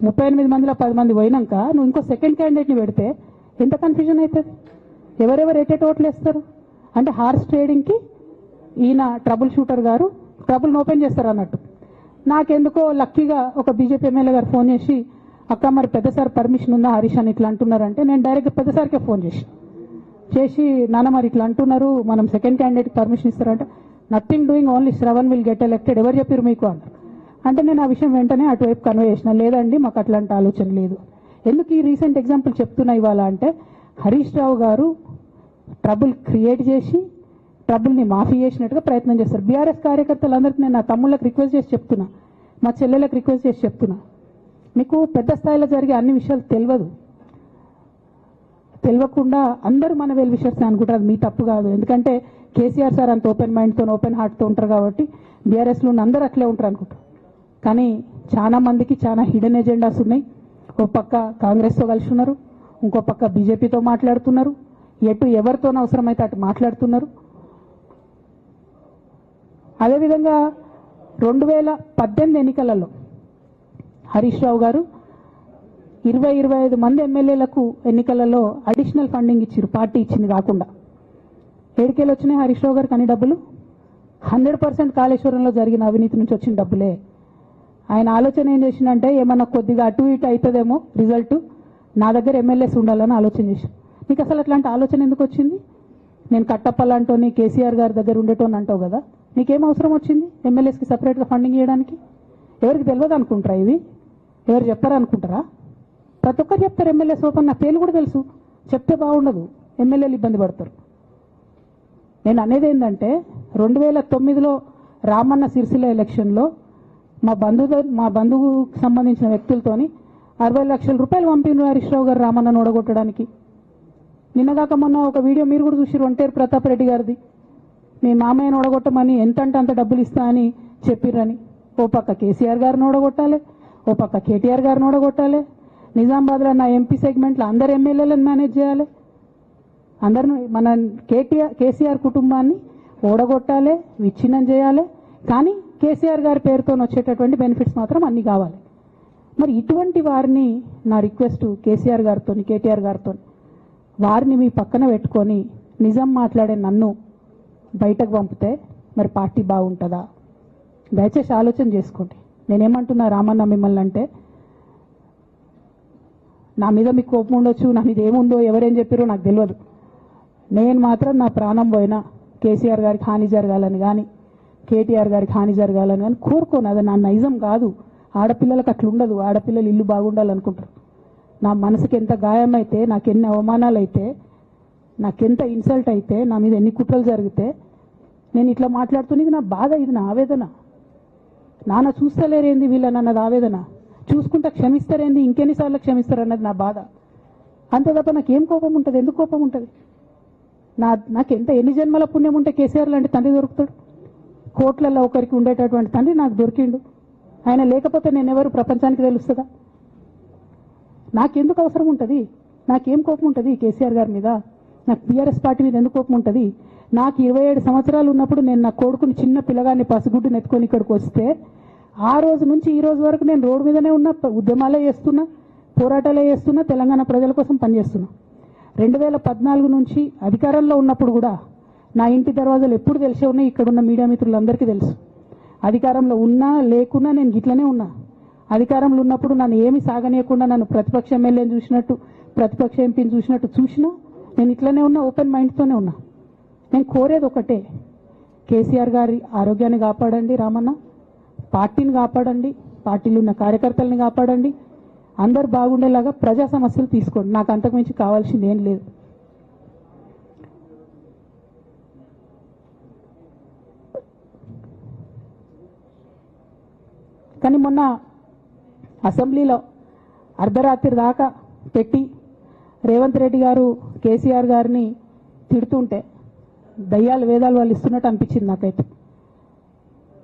B: 38 మందిలో 10 మంది పోయినాక నువ్వు ఇంకో సెకండ్ క్యాండిడేట్ని పెడితే ఎంత కన్ఫ్యూజన్ అవుతుంది? ఎవరెవరు ఎటెట్ ఓట్లు వేస్తారు? అంటే హార్స్ ట్రేడింగ్కి ఈయన ట్రబుల్ షూటర్ గారు ట్రబుల్ని ఓపెన్ చేస్తారు అన్నట్టు. నాకెందుకో లక్కీగా ఒక బీజేపీ ఎమ్మెల్యే గారు ఫోన్ చేసి, అక్క మరి పెద్ద సార్ పర్మిషన్ ఉందా హరీష్ అని ఇట్లా అంటున్నారంటే, నేను డైరెక్ట్ పెద్ద సార్కే ఫోన్ చేసి నాన్న మరి ఇట్లా అంటున్నారు, మనం సెకండ్ క్యాండిడేట్ పర్మిషన్ ఇస్తారంటే, nothing doing, only Shravan will get elected, ఎవరు చెప్పారు మీకు అన్నారు. అంటే నేను ఆ విషయం వెంటనే అటువైపు కన్వే చేసిన, లేదండి మాకు అట్లాంటి ఆలోచన లేదు. ఎందుకు ఈ రీసెంట్ ఎగ్జాంపుల్ చెప్తున్నా ఇవాళ అంటే, హరీష్ రావు గారు ట్రబుల్ క్రియేట్ చేసి ట్రబుల్ని మాఫీ చేసినట్టుగా ప్రయత్నం చేస్తారు. బీఆర్ఎస్ కార్యకర్తలందరికీ నేను నా తమ్ముళ్ళకి రిక్వెస్ట్ చేసి చెప్తున్నా, మా చెల్లెలకు రిక్వెస్ట్ చేసి చెప్తున్నా, మీకు పెద్ద స్థాయిలో జరిగే అన్ని విషయాలు తెలియకుండా అందరూ మన వెల్ విషయర్స్ అనుకుంటారు. అది మీ తప్పు కాదు. ఎందుకంటే కేసీఆర్ సార్ అంత ఓపెన్ మైండ్తో ఓపెన్ హార్ట్తో ఉంటారు కాబట్టి బీఆర్ఎస్లో అందరూ అట్లే ఉంటారు అనుకుంటారు. కానీ చాలా మందికి చాలా హిడెన్ ఎజెండాస్ ఉన్నాయి. ఒక పక్క కాంగ్రెస్తో కలిసి ఉన్నారు, ఇంకో పక్క బీజేపీతో మాట్లాడుతున్నారు, ఎటు ఎవరితో అవసరమైతే అటు మాట్లాడుతున్నారు. అదేవిధంగా 2018 ఎన్నికలలో హరీష్ రావు గారు 20-25 మంది ఎమ్మెల్యేలకు ఎన్నికలలో అడిషనల్ ఫండింగ్ ఇచ్చారు, పార్టీ ఇచ్చింది కాకుండా. ఏడికేలు వచ్చినాయి హరీష్ రావు గారికి అన్ని డబ్బులు? 100% కాళేశ్వరంలో జరిగిన అవినీతి నుంచి వచ్చిన డబ్బులే. ఆయన ఆలోచన ఏం చేసిందంటే, ఏమన్నా కొద్దిగా అటు ఇటు అవుతుందేమో రిజల్ట్, నా దగ్గర ఎమ్మెల్యేస్ ఉండాలని ఆలోచన చేసి. నీకు అసలు అట్లాంటి ఆలోచన ఎందుకు వచ్చింది? నేను కట్టప్పలాంటోని కేసీఆర్ గారి దగ్గర ఉండేటోని అంటావు కదా, నీకేం అవసరం వచ్చింది ఎమ్మెల్యేస్కి సపరేట్గా ఫండింగ్ ఇవ్వడానికి? ఎవరికి తెలియదు అనుకుంటారా? ఇది ఎవరు చెప్పారు అనుకుంటారా? ప్రతి ఒక్కరు చెప్తారు ఎమ్మెల్యేస్ ఓపెన్, నా పేర్లు కూడా తెలుసు, చెప్తే బాగుండదు, ఎమ్మెల్యేలు ఇబ్బంది పడతారు. నేను అనేది ఏంటంటే 2009లో రామన్న సిరిసిల్ల ఎలక్షన్లో మా బంధువుకు సంబంధించిన వ్యక్తులతోని 60 లక్షల రూపాయలు పంపిన హరీష్ రావు గారు రామన్నను ఓడగొట్టడానికి. నిన్నగాక మొన్న ఒక వీడియో మీరు కూడా చూసిరు, ఒంటేరు ప్రతాప్ రెడ్డి గారిది. మీ మామయ్యను ఓడగొట్టమని ఎంతంటే అంత డబ్బులు ఇస్తా అని చెప్పిర్రని. ఓ పక్క కేసీఆర్ గారిని ఓడగొట్టాలి, ఓ పక్క కేటీఆర్ గారిని ఓడగొట్టాలి, నిజామాబాద్లో నా ఎంపీ సెగ్మెంట్లో అందరు ఎమ్మెల్యేలను మేనేజ్ చేయాలి, అందరిని మన కేసీఆర్ కుటుంబాన్ని ఓడగొట్టాలి, విచ్ఛిన్నం చేయాలి. కానీ కేసీఆర్ గారి పేరుతో వచ్చేటటువంటి బెనిఫిట్స్ మాత్రం అన్నీ కావాలి. మరి ఇటువంటి వారిని నా రిక్వెస్ట్ కేసీఆర్ గారితో కేటీఆర్ గారితో, వారిని మీ పక్కన పెట్టుకొని నిజం మాట్లాడే నన్ను బయటకు పంపితే మరి పార్టీ బాగుంటుందా? దయచేసి ఆలోచన చేసుకోండి. నేనేమంటున్నా రామన్న మిమ్మల్ని అంటే, నా మీద మీకు కోపం ఉండొచ్చు, నా మీద ఏముందో ఎవరేం చెప్పారో నాకు తెలియదు. నేను మాత్రం నా ప్రాణం పోయినా కేసీఆర్ గారికి హాని జరగాలని కానీ కేటీఆర్ గారికి హాని జరగాలని కానీ కోరుకోను. అది నా నైజం కాదు. ఆడపిల్లలకు అట్లుండదు. ఆడపిల్లలు ఇల్లు బాగుండాలనుకుంటారు. నా మనసుకి ఎంత గాయమైతే, నాకు ఎన్ని అవమానాలు అయితే, నాకెంత ఇన్సల్ట్ అయితే, నా మీద ఎన్ని కుట్రలు జరిగితే నేను ఇట్లా మాట్లాడుతున్నది నా బాధ, ఇది నా ఆవేదన. నాన్న చూస్తలేరేంది వీళ్ళని అన్నది ఆవేదన, చూసుకుంటా క్షమిస్తారేంది ఇంకెన్నిసార్లు క్షమిస్తారు అన్నది నా బాధ. అంతే తప్ప నాకేం కోపం ఉంటుంది? ఎందుకు కోపం ఉంటుంది? నాకెంత ఎన్ని జన్మల పుణ్యం ఉంటే కేసీఆర్ లాంటి తండ్రి దొరుకుతాడు? కోట్లలో ఒకరికి ఉండేటటువంటి తండ్రి నాకు దొరికిండు. ఆయన లేకపోతే నేను ఎవరు ప్రపంచానికి తెలుస్తుందా? నాకెందుకు అవసరం ఉంటుంది? నాకేం కోపం ఉంటుంది కేసీఆర్ గారి మీద? నాకు బీఆర్ఎస్ పార్టీ మీద ఎందుకు కోపం ఉంటుంది? నాకు 27 సంవత్సరాలు ఉన్నప్పుడు నేను నా కొడుకుని చిన్న పిల్లగాన్ని పసిగుడ్డుని ఎత్తుకొని ఇక్కడికి వస్తే ఆ రోజు నుంచి ఈ రోజు వరకు నేను రోడ్డు మీదనే ఉన్నా, ఉద్యమాలే చేస్తున్నా, పోరాటాలే చేస్తున్నా, తెలంగాణ ప్రజల కోసం పనిచేస్తున్నా. 2014 నుంచి అధికారంలో ఉన్నప్పుడు కూడా నా ఇంటి దర్వాజాలు ఎప్పుడు తెలిసే ఉన్నాయి. ఇక్కడున్న మీడియా మిత్రులందరికీ తెలుసు. అధికారంలో ఉన్నా లేకున్నా నేను గిట్లనే ఉన్నా. అధికారంలో ఉన్నప్పుడు నన్ను ఏమి సాగనీయకుండా నన్ను ప్రతిపక్ష ఎమ్మెల్యేని చూసినట్టు, ప్రతిపక్ష ఎంపీని చూసినా నేను ఇట్లనే ఉన్నా, ఓపెన్ మైండ్తోనే ఉన్నా. నేను కోరేది ఒకటే, కేసీఆర్ గారి ఆరోగ్యాన్ని కాపాడండి రామన్న, పార్టీని కాపాడండి, పార్టీలో ఉన్న కార్యకర్తల్ని కాపాడండి, అందరు బాగుండేలాగా ప్రజా సమస్యలు తీసుకోండి. నాకు అంతకుమించి కావాల్సింది ఏం లేదు. కానీ మొన్న అసెంబ్లీలో అర్ధరాత్రి దాకా పెట్టి రేవంత్ రెడ్డి గారు కేసీఆర్ గారిని తిడుతుంటే దయ్యాలు వేదాలు వాళ్ళు ఇస్తున్నట్టు అనిపించింది నాకైతే.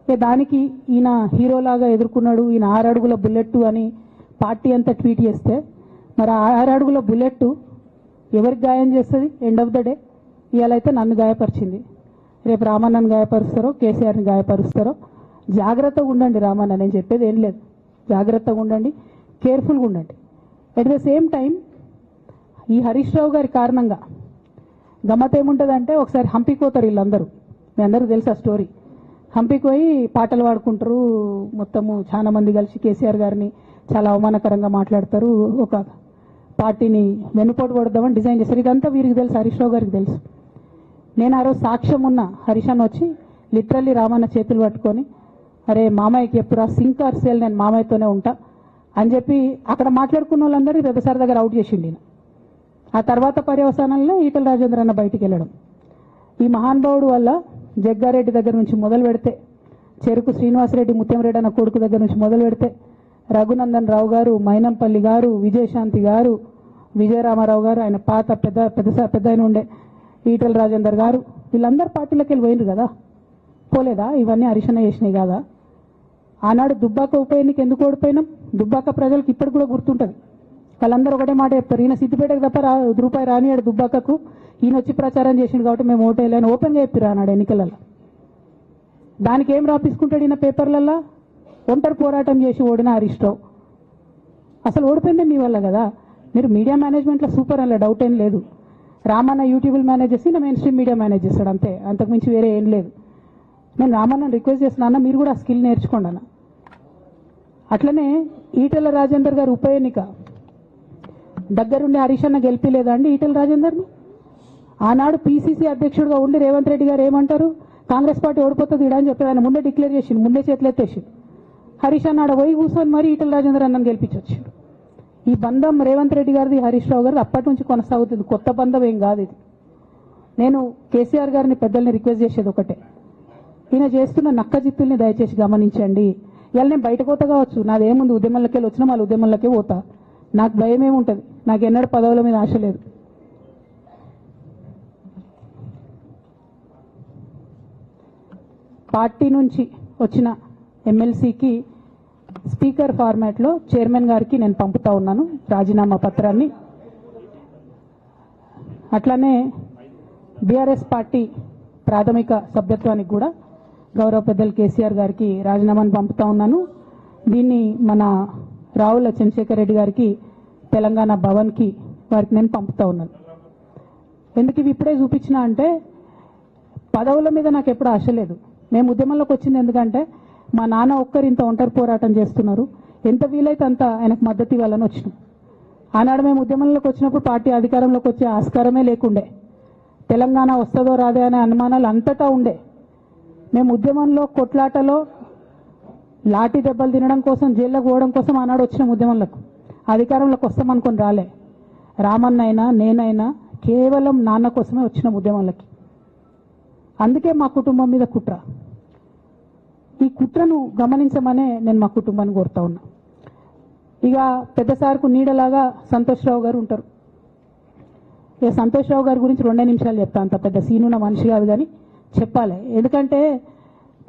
B: దానికి ఈయన హీరోలాగా ఎదుర్కొన్నాడు, ఈయన 6 అడుగుల బుల్లెట్ అని పార్టీ అంతా ట్వీట్ చేస్తే, మరి 6 అడుగుల బుల్లెట్ ఎవరికి గాయం చేస్తుంది? ఎండ్ ఆఫ్ ద డే ఇవాళ అయితే నన్ను గాయపరిచింది, రేపు రామన్నను గాయపరుస్తారో కేసీఆర్ని గాయపరుస్తారో. జాగ్రత్తగా ఉండండి రామన్న, నేను చెప్పేది ఏం లేదు. జాగ్రత్తగా ఉండండి, కేర్ఫుల్గా ఉండండి. అట్ ద సేమ్ టైం ఈ హరీష్ రావు గారి కారణంగా గమ్మత్ ఏముంటుందంటే, ఒకసారి హంపి పోతారు వీళ్ళందరూ, మీ అందరికీ తెలుసు ఆ స్టోరీ. హంపీకి పోయి పాటలు పాడుకుంటారు, మొత్తము చాలా మంది కలిసి కేసీఆర్ గారిని చాలా అవమానకరంగా మాట్లాడతారు, ఒక పార్టీని వెన్నుపోటు పడదామని డిజైన్ చేశారు. ఇదంతా వీరికి తెలుసు, హరీష్ రావు గారికి తెలుసు. నేను ఆ రోజు సాక్ష్యం ఉన్న హరీష్ అన్న వచ్చి లిటరల్లీ రామన్న చేతులు పట్టుకొని, అరే మామయ్యకి ఎప్పుడు సింక్ ఆర్ సేల్, నేను మామయ్యతోనే ఉంటా అని చెప్పి అక్కడ మాట్లాడుకున్న వాళ్ళందరూ పెద్దసారి దగ్గర అవుట్ చేసిండి ఈయన. ఆ తర్వాత పర్యవసానంలో ఈటల రాజేంద్ర అన్న బయటికి వెళ్ళడం. ఈ మహానుభావుడు వల్ల జగ్గారెడ్డి దగ్గర నుంచి మొదలు పెడితే, చెరుకు శ్రీనివాసరెడ్డి ముత్యంరెడ్డి అన్న కొడుకు దగ్గర నుంచి మొదలు పెడితే, రఘునందన్ రావు గారు, మైనంపల్లి గారు, విజయశాంతి గారు, విజయరామారావు గారు, ఆయన పాత పెద్ద ఆయన ఉండే ఈటల రాజేందర్ గారు, వీళ్ళందరూ పార్టీలోకి వెళ్ళి పోయినరు కదా, పోలేదా? ఇవన్నీ హరీషన్న చేసినాయి కాదా? ఆనాడు దుబ్బాక ఉప ఎన్నిక ఎందుకు ఓడిపోయినాం? దుబ్బాక ప్రజలకు ఇప్పటికి కూడా గుర్తుంటుంది. వాళ్ళందరూ ఒకటే మాట చెప్తారు, ఈయన సిద్దిపేటకు తప్ప రూపాయి రానియాడు దుబ్బాకకు, ఈయన వచ్చి ప్రచారం చేసిండు కాబట్టి మేము ఓటేయాలని ఓపెన్గా చెప్పారు ఆనాడు ఎన్నికలలో. దానికి ఏం రాపించుకుంటాడు ఈయన పేపర్లల్లో? ఒంటరి పోరాటం చేసి ఓడిన హరీష్ రావు. అసలు ఓడిపోయిందే మీ వల్ల కదా. మీరు మీడియా మేనేజ్మెంట్లో సూపర్ అలా డౌట్ ఏం లేదు. రామన్న యూట్యూబ్ మేనేజ్ చేసి నా మెయిన్ స్ట్రీమ్ మీడియా మేనేజ్ చేస్తాడు అంతే, అంతకుమించి వేరే ఏం లేదు. నేను రామన్నని రిక్వెస్ట్ చేస్తున్నా, మీరు కూడా ఆ స్కిల్ నేర్చుకోండి అన్న. అట్లనే ఈటల రాజేందర్ గారు ఉప ఎన్నిక దగ్గరుండి హరీష్ అన్న గెలిపిలేదా అండి ఈటల రాజేందర్ని? ఆనాడు పీసీసీ అధ్యక్షుడిగా ఉండి రేవంత్ రెడ్డి గారు ఏమంటారు, కాంగ్రెస్ పార్టీ ఓడిపోతుంది ఇడా అని చెప్పి ఆయన ముందే డిక్లేర్ చేసిండు, ముందే చేతులు ఎత్తేసిండు. హరీష్ అన్న ఆడ పోయి కూర్చొని మరి ఈటల రాజేందర్ అన్నని గెలిపించొచ్చిండు. ఈ బంధం రేవంత్ రెడ్డి గారిది హరీష్ రావు గారిది అప్పటి నుంచి కొనసాగుతుంది, కొత్త బంధం ఏం కాదు ఇది. నేను కేసీఆర్ గారిని పెద్దల్ని రిక్వెస్ట్ చేసేది ఒకటే, ఈయన చేస్తున్న నక్క జిత్తుల్ని దయచేసి గమనించండి. ఇలా నేను బయట పోతా కావచ్చు, నాదేముంది, ఉద్యమంలోకి వెళ్ళి వచ్చినా మళ్ళీ ఉద్యమంలోకే పోతా, నాకు భయం ఏముంటుంది, నాకు ఎన్నడూ పదవుల మీద ఆశ లేదు. పార్టీ నుంచి వచ్చిన ఎమ్మెల్సీకి స్పీకర్ ఫార్మాట్లో చైర్మన్ గారికి నేను పంపుతా ఉన్నాను రాజీనామా పత్రాన్ని. అట్లానే బీఆర్ఎస్ పార్టీ ప్రాథమిక సభ్యత్వానికి కూడా గౌరవ పెద్దలు కేసీఆర్ గారికి రాజీనామాను పంపుతా ఉన్నాను. దీన్ని మన రావుల చంద్రశేఖర్ రెడ్డి గారికి తెలంగాణ భవన్కి వారికి నేను పంపుతా ఉన్నాను. ఎందుకు ఇవి ఇప్పుడే చూపించినా అంటే, పదవుల మీద నాకు ఎప్పుడు ఆశ లేదు. మేము ఉద్యమంలోకి వచ్చింది ఎందుకంటే మా నాన్న ఒక్కరు ఇంత ఒంటరి పోరాటం చేస్తున్నారు, ఎంత వీలైతే అంత ఆయనకు మద్దతు ఇవ్వాలని వచ్చినాం. ఆనాడు మేము ఉద్యమంలోకి వచ్చినప్పుడు పార్టీ అధికారంలోకి వచ్చే ఆస్కారమే లేకుండే, తెలంగాణ వస్తుందో రాదే అనే అనుమానాలు అంతటా ఉండే. మేము ఉద్యమంలో కొట్లాటలో లాఠీ దెబ్బలు తినడం కోసం, జైల్లోకి పోవడం కోసం ఆనాడు వచ్చినాం ఉద్యమంలోకి. అధికారంలోకి వస్తామనుకొని రాలే. రామన్న అయినా నేనైనా కేవలం నాన్న కోసమే వచ్చినాం ఉద్యమంలోకి. అందుకే మా కుటుంబం మీద కుట్ర. ఈ కుట్రను గమనించమనే నేను మా కుటుంబాన్ని కోరుతా ఉన్నా. ఇక పెద్దసార్కు నీడలాగా సంతోష్ రావు గారు ఉంటారు. ఇక సంతోష్ రావు గారి గురించి 2 నిమిషాలు చెప్తా, అంత పెద్ద సీనున్న మనిషి కాదు కానీ చెప్పాలి. ఎందుకంటే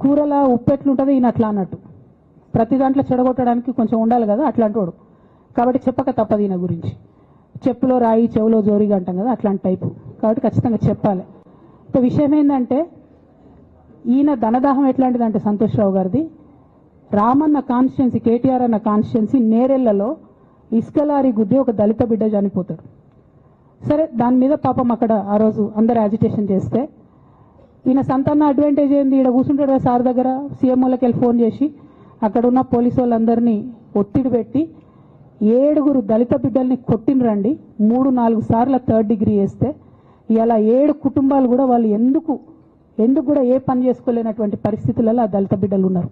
B: కూరల ఉప్పు ఎట్లుంటుంది ఈయన అట్లా అన్నట్టు, ప్రతి దాంట్లో చెడగొట్టడానికి కొంచెం ఉండాలి కదా అట్లాంటి వాడు. కాబట్టి చెప్పక తప్పదు ఈయన గురించి. చెప్పులో రాయి చెవులో జోరిగా అంటాం కదా, అట్లాంటి టైపు. కాబట్టి ఖచ్చితంగా చెప్పాలి. విషయం ఏంటంటే, ఈయన ధనదాహం ఎట్లాంటిదంటే సంతోష్ రావు గారిది, రామన్న కాన్స్టిట్యున్సీ, కేటీఆర్ అన్న కాన్స్టిట్యున్సీ నేరెళ్లలో ఇసుకలారి గుద్ది ఒక దళిత బిడ్డ చనిపోతాడు. సరే, దాని మీద పాపం అక్కడ ఆ రోజు అందరు యాజిటేషన్ చేస్తే, ఈయన సంతాన అడ్వాంటేజ్ ఏంది, ఈడ కూర్చుంటాడు కదా సార్ దగ్గర, సీఎంఓలకి వెళ్ళి ఫోన్ చేసి అక్కడ ఉన్న పోలీసు వాళ్ళందరినీ ఒత్తిడి పెట్టి 7 దళిత బిడ్డల్ని కొట్టినరండి. 3-4 సార్లు 3rd డిగ్రీ వేస్తే ఇలా 7 కుటుంబాలు కూడా వాళ్ళు ఎందుకు కూడా ఏ పని చేసుకోలేనటువంటి పరిస్థితులలో ఆ దళిత బిడ్డలు ఉన్నారు.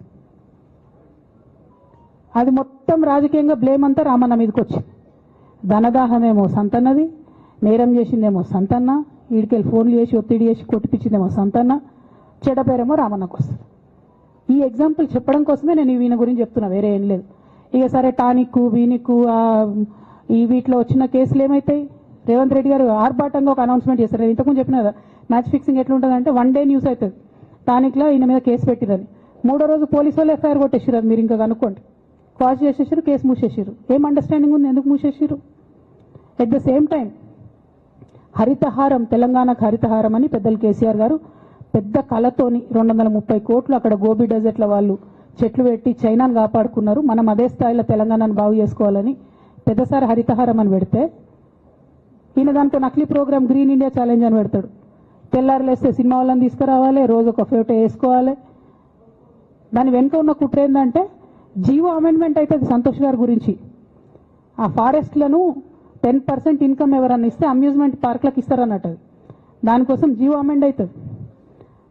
B: అది మొత్తం రాజకీయంగా బ్లేమ్ అంతా రామన్న మీదకి వచ్చింది. ధనదాహమేమో సంతన్నది, నేరం చేసిందేమో సంతన్న, వీడికెళ్ళి ఫోన్లు చేసి ఒత్తిడి చేసి కొట్టిపించిందేమో సంతన్న, చెడ్డ పేరేమో రామన్నకు వస్తుంది. ఈ ఎగ్జాంపుల్ చెప్పడం కోసమే నేను ఈయన గురించి చెప్తున్నా, వేరే ఏం లేదు. ఇక సరే టానిక్ వీనిక్ ఈ వీటిలో వచ్చిన కేసులు ఏమవుతాయి? రేవంత్ రెడ్డి గారు ఆర్భాటంగా ఒక అనౌన్స్మెంట్ చేస్తారు. నేను ఇంతకుముందు చెప్పిన కదా, మ్యాచ్ ఫిక్సింగ్ ఎట్లుంటుందంటే 1 డే న్యూస్ అవుతుంది, టానిక్లో ఈయన మీద కేసు పెట్టిరని. 3వ రోజు పోలీసు వాళ్ళు ఎఫ్ఐఆర్ కొట్టేసారు. అది మీరు ఇంకా కనుక్కోండి. కాజ్ చేసేసారు, కేసు మూసేసారు. ఏం అండర్స్టాండింగ్ ఉంది, ఎందుకు మూసేసారు? At the same time Harithaharam, తెలంగాణకు హరితహారం అని పెద్దలు కేసీఆర్ గారు పెద్ద కళతోని 230 కోట్లు అక్కడ గోబీ డెజర్ట్ల వాళ్ళు చెట్లు పెట్టి చైనాను కాపాడుకున్నారు. మనం అదే స్థాయిలో తెలంగాణను బాగు చేసుకోవాలని పెద్దసారి హరితహారం అని పెడితే, ఈయన దాంట్లో నకిలీ ప్రోగ్రామ్ గ్రీన్ ఇండియా ఛాలెంజ్ అని పెడతాడు. తెల్లారులేస్తే సినిమా వాళ్ళని తీసుకురావాలి, రోజు ఒక ఫోటో వేసుకోవాలి, దాని వెనుక ఉన్న కుట్ర ఏంటంటే జీవో అమెండ్మెంట్ అవుతుంది సంతోష్ గారి గురించి. ఆ ఫారెస్ట్లను 10% ఇన్కమ్ ఎవరన్నా ఇస్తే అమ్యూజ్మెంట్ పార్క్లకు ఇస్తారన్నట్టు. దానికోసం జీవో అమెండ్ అవుతుంది.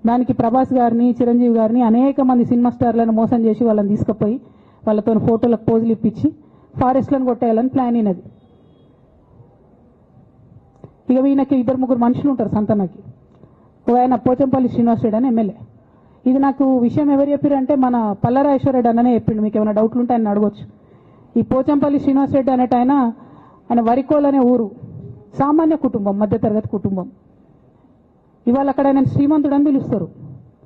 B: దానికి ప్రభాస్ గారిని, చిరంజీవి గారిని, అనేక మంది సినిమా స్టార్లను మోసం చేసి వాళ్ళని తీసుకుపోయి వాళ్ళతో ఫోటోలకు పోజులు ఇప్పించి ఫారెస్ట్లను కొట్టేయాలని ప్లాన్ అయినది. ఇక ఈయనకి 2-3 మనుషులు ఉంటారు సంతనకి. ఆయన పోచంపల్లి శ్రీనివాస్ రెడ్డి అని ఎమ్మెల్యే. ఇది నాకు విషయం ఎవరు చెప్పారంటే మన పల్లరాజేశ్వరరెడ్డి అన్ననే చెప్పిండు. మీకు ఏమైనా డౌట్లు ఉంటే ఆయన అడగొచ్చు. ఈ పోచంపల్లి శ్రీనివాస్ రెడ్డి అనేట ఆయన వరికోల్ అనే ఊరు, సామాన్య కుటుంబం, మధ్యతరగతి కుటుంబం. ఇవాళ అక్కడ ఆయన శ్రీమంతుడు అని పిలుస్తారు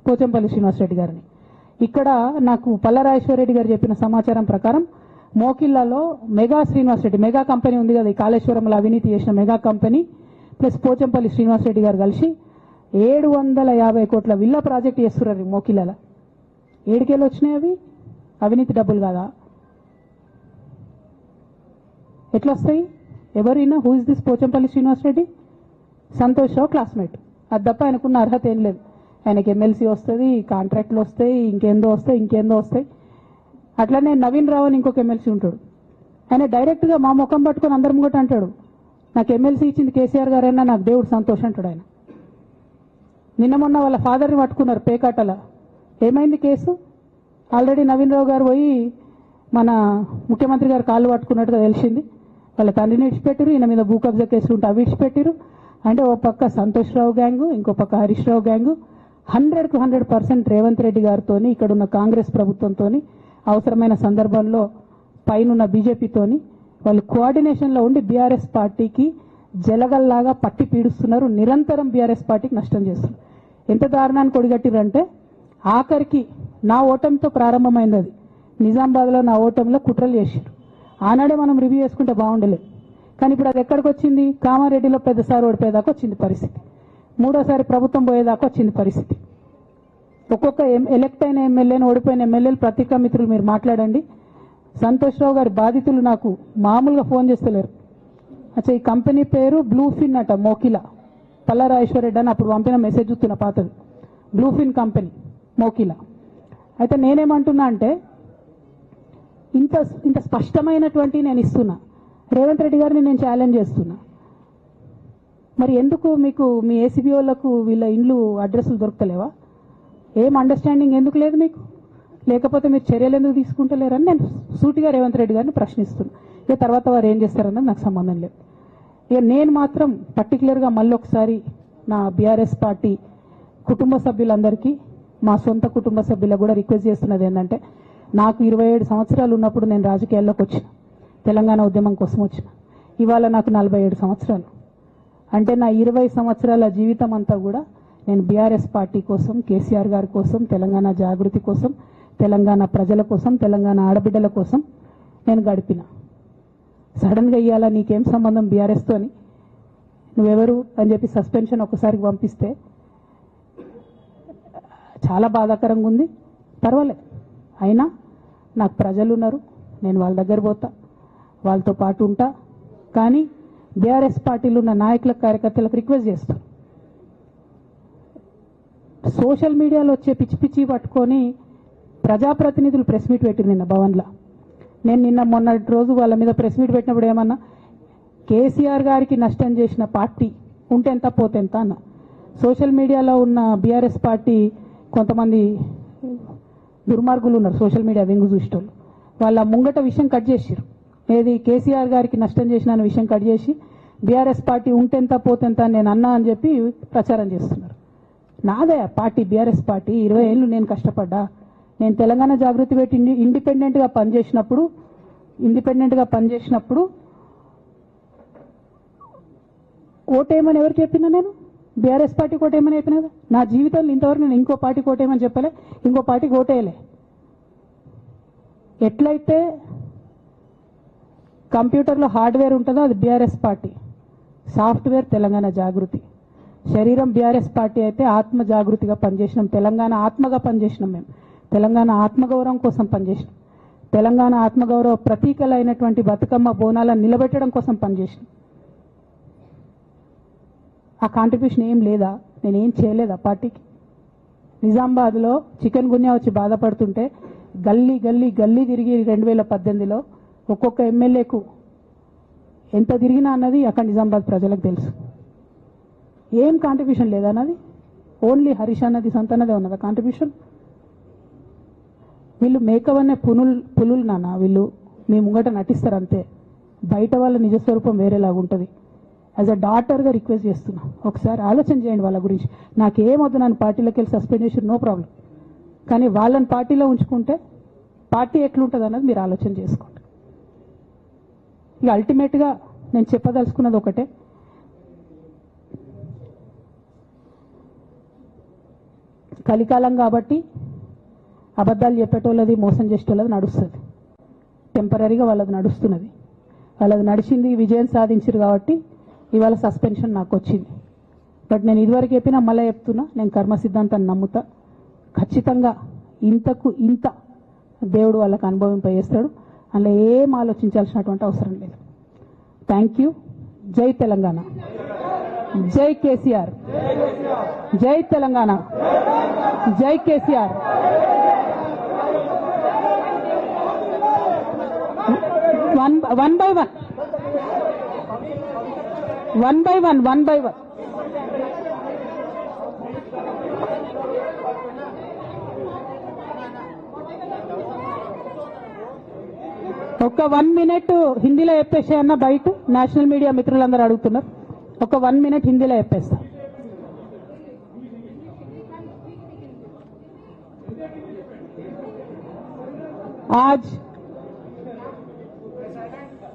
B: పోచంపల్లి శ్రీనివాస్ రెడ్డి గారిని. ఇక్కడ నాకు పల్లరాజేశ్వరరెడ్డి గారు చెప్పిన సమాచారం ప్రకారం మోకిల్లాలో mega Srinivas Reddy, mega company ఉంది కదా, ఈ కాళేశ్వరంలో అవినీతి చేసిన mega company plus Pochampalli Srinivas Reddy గారు కలిసి 750 కోట్ల విల్లా ప్రాజెక్ట్ చేస్తున్నారు మోకిల్లాలో. ఏడుకేళ్ళు వచ్చినాయి అవి? అవినీతి డబ్బులు కాదా? ఎట్లా వస్తాయి? ఎవరైనా who is this Pochampalli Srinivas Reddy? Santosh Rao classmate. అది తప్ప ఆయనకున్న అర్హత ఏం లేదు. ఆయనకి ఎమ్మెల్సీ వస్తుంది, కాంట్రాక్ట్లు వస్తాయి, ఇంకేందో వస్తాయి. అట్లనే నవీన్ రావు అని ఇంకొక ఎమ్మెల్సీ ఉంటాడు. ఆయన డైరెక్ట్గా మా ముఖం పట్టుకొని అందరం కూడా అంటాడు, నాకు ఎమ్మెల్సీ ఇచ్చింది కేసీఆర్ గారైనా నాకు దేవుడు సంతోష్ అంటాడు ఆయన. నిన్న మొన్న వాళ్ళ ఫాదర్ని పట్టుకున్నారు పేకాటల. ఏమైంది కేసు? ఆల్రెడీ నవీన్ రావు గారు పోయి మన ముఖ్యమంత్రి గారు కాళ్ళు పట్టుకున్నట్టుగా తెలిసింది. వాళ్ళ తండ్రిని విడిచిపెట్టారు, ఈయన మీద భూ కబ్జా కేసులు ఉంటే అవి విడిచిపెట్టారు. అంటే ఓ పక్క సంతోష్ రావు గ్యాంగు, ఇంకో పక్క హరీష్ రావు గ్యాంగు 100కు 100% రేవంత్ రెడ్డి గారితో, ఇక్కడున్న కాంగ్రెస్ ప్రభుత్వంతో, అవసరమైన సందర్భంలో పైనున్న బీజేపీతోని వాళ్ళు కోఆర్డినేషన్లో ఉండి బీఆర్ఎస్ పార్టీకి జలగల్లాగా పట్టి పీడుస్తున్నారు. నిరంతరం బీఆర్ఎస్ పార్టీకి నష్టం చేస్తున్నారు. ఎంత దారుణానికి ఒడిగట్టిరంటే ఆఖరికి నా ఓటమితో ప్రారంభమైంది అది. నిజామాబాద్లో నా ఓటమిలో కుట్రలు చేశారు. ఆనాడే మనం రివ్యూ చేసుకుంటే బాగుండలేదు. కానీ ఇప్పుడు అది ఎక్కడికి వచ్చింది? కామారెడ్డిలో పెద్దసారి ఓడిపోయేదాకా వచ్చింది పరిస్థితి. మూడోసారి ప్రభుత్వం పోయేదాకా వచ్చింది పరిస్థితి. ఒక్కొక్క ఎలక్ట్ అయిన ఎమ్మెల్యేని, ఓడిపోయిన ఎమ్మెల్యేలు పత్రికా మిత్రులు మీరు మాట్లాడండి. సంతోష్ రావు గారి బాధితులు నాకు మామూలుగా ఫోన్ చేస్తలేరు. అచ్చా, ఈ కంపెనీ పేరు బ్లూఫిన్ అట, మోకిలా. పల్లరాజేశ్వరరెడ్డి అని అప్పుడు పంపిన మెసేజ్ చూస్తున్న పాతది. Bluefin company Mokila. అయితే నేనేమంటున్నా అంటే ఇంత స్పష్టమైనటువంటి నేను ఇస్తున్నా. రేవంత్ రెడ్డి గారిని నేను ఛాలెంజ్ చేస్తున్నా. మరి ఎందుకు మీకు మీ ఏసీబీ వాళ్ళకు వీళ్ళ ఇండ్లు అడ్రస్లు దొరుకుతలేవా? ఏం అండర్స్టాండింగ్ ఎందుకు లేదు మీకు? లేకపోతే మీరు చర్యలు ఎందుకు తీసుకుంటలేరని నేను సూటిగా రేవంత్ రెడ్డి గారిని ప్రశ్నిస్తున్నా. ఇక తర్వాత వారు ఏం చేస్తారన్నది నాకు సంబంధం లేదు. ఇక నేను మాత్రం పర్టికులర్గా మళ్ళీ ఒకసారి నా బీఆర్ఎస్ పార్టీ కుటుంబ సభ్యులందరికీ, మా సొంత కుటుంబ సభ్యులకు కూడా రిక్వెస్ట్ చేస్తున్నది ఏంటంటే, నాకు 27 సంవత్సరాలు ఉన్నప్పుడు నేను రాజకీయాల్లోకి వచ్చిన, తెలంగాణ ఉద్యమం కోసం వచ్చిన. ఇవాళ నాకు 47 సంవత్సరాలు. అంటే నా 20 సంవత్సరాల జీవితం అంతా కూడా నేను బీఆర్ఎస్ పార్టీ కోసం, కేసీఆర్ గారి కోసం, తెలంగాణ జాగృతి కోసం, తెలంగాణ ప్రజల కోసం, తెలంగాణ ఆడబిడ్డల కోసం నేను గడిపిన. సడన్గా ఇవ్వాలా నీకేం సంబంధం బీఆర్ఎస్తో అని, నువ్వెవరు అని చెప్పి సస్పెన్షన్ ఒకసారికి పంపిస్తే చాలా బాధాకరంగా ఉంది. పర్వాలేదు, అయినా నాకు ప్రజలు ఉన్నారు, నేను వాళ్ళ దగ్గర పోతా, వాళ్ళతో పాటు ఉంటా. కానీ బీఆర్ఎస్ పార్టీలో ఉన్న నాయకులకు, కార్యకర్తలకు రిక్వెస్ట్ చేస్తాను, సోషల్ మీడియాలో వచ్చే పిచ్చి పిచ్చి పట్టుకొని ప్రజాప్రతినిధులు ప్రెస్ మీట్ పెట్టింది నిన్న భవన్లో. నేను నిన్న మొన్నటి రోజు వాళ్ళ మీద ప్రెస్ మీట్ పెట్టినప్పుడు ఏమన్నా, కేసీఆర్ గారికి నష్టం చేసిన పార్టీ ఉంటే ఎంత పోతే ఎంత అన్న. సోషల్ మీడియాలో ఉన్న బీఆర్ఎస్ పార్టీ కొంతమంది దుర్మార్గులు ఉన్నారు, సోషల్ మీడియా వెంగు చూసేటోళ్ళు. వాళ్ళ ముంగట విషయం కట్ చేసారు. ఏది కేసీఆర్ గారికి నష్టం చేసిన విషయం కట్ చేసి బీఆర్ఎస్ పార్టీ ఉంటెంత పోతెంత నేను అన్నా అని చెప్పి ప్రచారం చేస్తున్నారు. నాదే పార్టీ బీఆర్ఎస్ పార్టీ. 20 ఏళ్ళు నేను కష్టపడ్డా. నేను తెలంగాణ జాగృతి పెట్టి ఇండిపెండెంట్గా పనిచేసినప్పుడు ఓటేయమని ఎవరు చెప్పినా? నేను బీఆర్ఎస్ పార్టీకి ఓటేయమని చెప్పినా? నా జీవితంలో ఇంతవరకు నేను ఇంకో పార్టీకి ఓటేయమని చెప్పలే, ఇంకో పార్టీకి ఓటేయలే. ఎట్లయితే కంప్యూటర్లో హార్డ్వేర్ ఉంటుందో అది బీఆర్ఎస్ పార్టీ, సాఫ్ట్వేర్ తెలంగాణ జాగృతి. శరీరం బీఆర్ఎస్ పార్టీ అయితే ఆత్మ జాగృతిగా పనిచేసినాం, తెలంగాణ ఆత్మగా పనిచేసినాం. మేము తెలంగాణ ఆత్మగౌరవం కోసం పనిచేసినాం, తెలంగాణ ఆత్మగౌరవ ప్రతీకలైనటువంటి బతుకమ్మ బోనాలను నిలబెట్టడం కోసం పనిచేసినాం. ఆ కాంట్రిబ్యూషన్ ఏం లేదా? నేనేం చేయలేదా పార్టీకి? నిజామాబాద్ లో చికెన్ గున్యా వచ్చి బాధపడుతుంటే గల్లీ గల్లీ గల్లీ తిరిగి 2018లో ఒక్కొక్క ఎమ్మెల్యేకు ఎంత తిరిగినా అన్నది అక్కడ నిజామాబాద్ ప్రజలకు తెలుసు. ఏం కాంట్రిబ్యూషన్ లేదన్నది, ఓన్లీ హరీష్ అన్నది సొంతన్నదే ఉన్నదా కాంట్రిబ్యూషన్? వీళ్ళు మేకవన్నే పులులు నాన్న, వీళ్ళు మీ ముంగట నటిస్తారు అంతే. బయట వాళ్ళ నిజస్వరూపం వేరేలాగుంటుంది. యాజ్ అ డాటర్గా రిక్వెస్ట్ చేస్తున్నా, ఒకసారి ఆలోచన చేయండి వాళ్ళ గురించి. నాకేమొద్దు, నన్ను పార్టీలోకి వెళ్ళి సస్పెండ్ చేసి నో ప్రాబ్లం, కానీ వాళ్ళని పార్టీలో ఉంచుకుంటే పార్టీ ఎట్లుంటుంది అన్నది మీరు ఆలోచన చేసుకోండి. ఇక అల్టిమేట్గా నేను చెప్పదలుచుకున్నది ఒకటే, కలికాలం కాబట్టి అబద్ధాలు చెప్పేటోళ్ళది మోసం చేసేటోళ్ళది నడుస్తుంది. టెంపరీగా వాళ్ళది నడుస్తున్నది, వాళ్ళది నడిచింది, విజయం సాధించారు కాబట్టి ఇవాళ సస్పెన్షన్ నాకు వచ్చింది. బట్ నేను ఇదివరకు చెప్పినా మళ్ళీ చెప్తున్నా, నేను కర్మ సిద్ధాంతాన్ని నమ్ముతా. ఖచ్చితంగా ఇంతకు ఇంత దేవుడు వాళ్ళకు అనుభవింపజేస్తాడు, అందులో ఏం ఆలోచించాల్సినటువంటి అవసరం లేదు. Thank you. జై తెలంగాణ, జై కేసీఆర్, జై తెలంగాణ, జై కేసీఆర్. One by one. ఒక 1 minute హిందీలో చెప్పేసే అన్న, బయట నేషనల్ మీడియా మిత్రులందరూ అడుగుతున్నారు. ఒక 1 minute హిందీలో చెప్పేస్తా. आज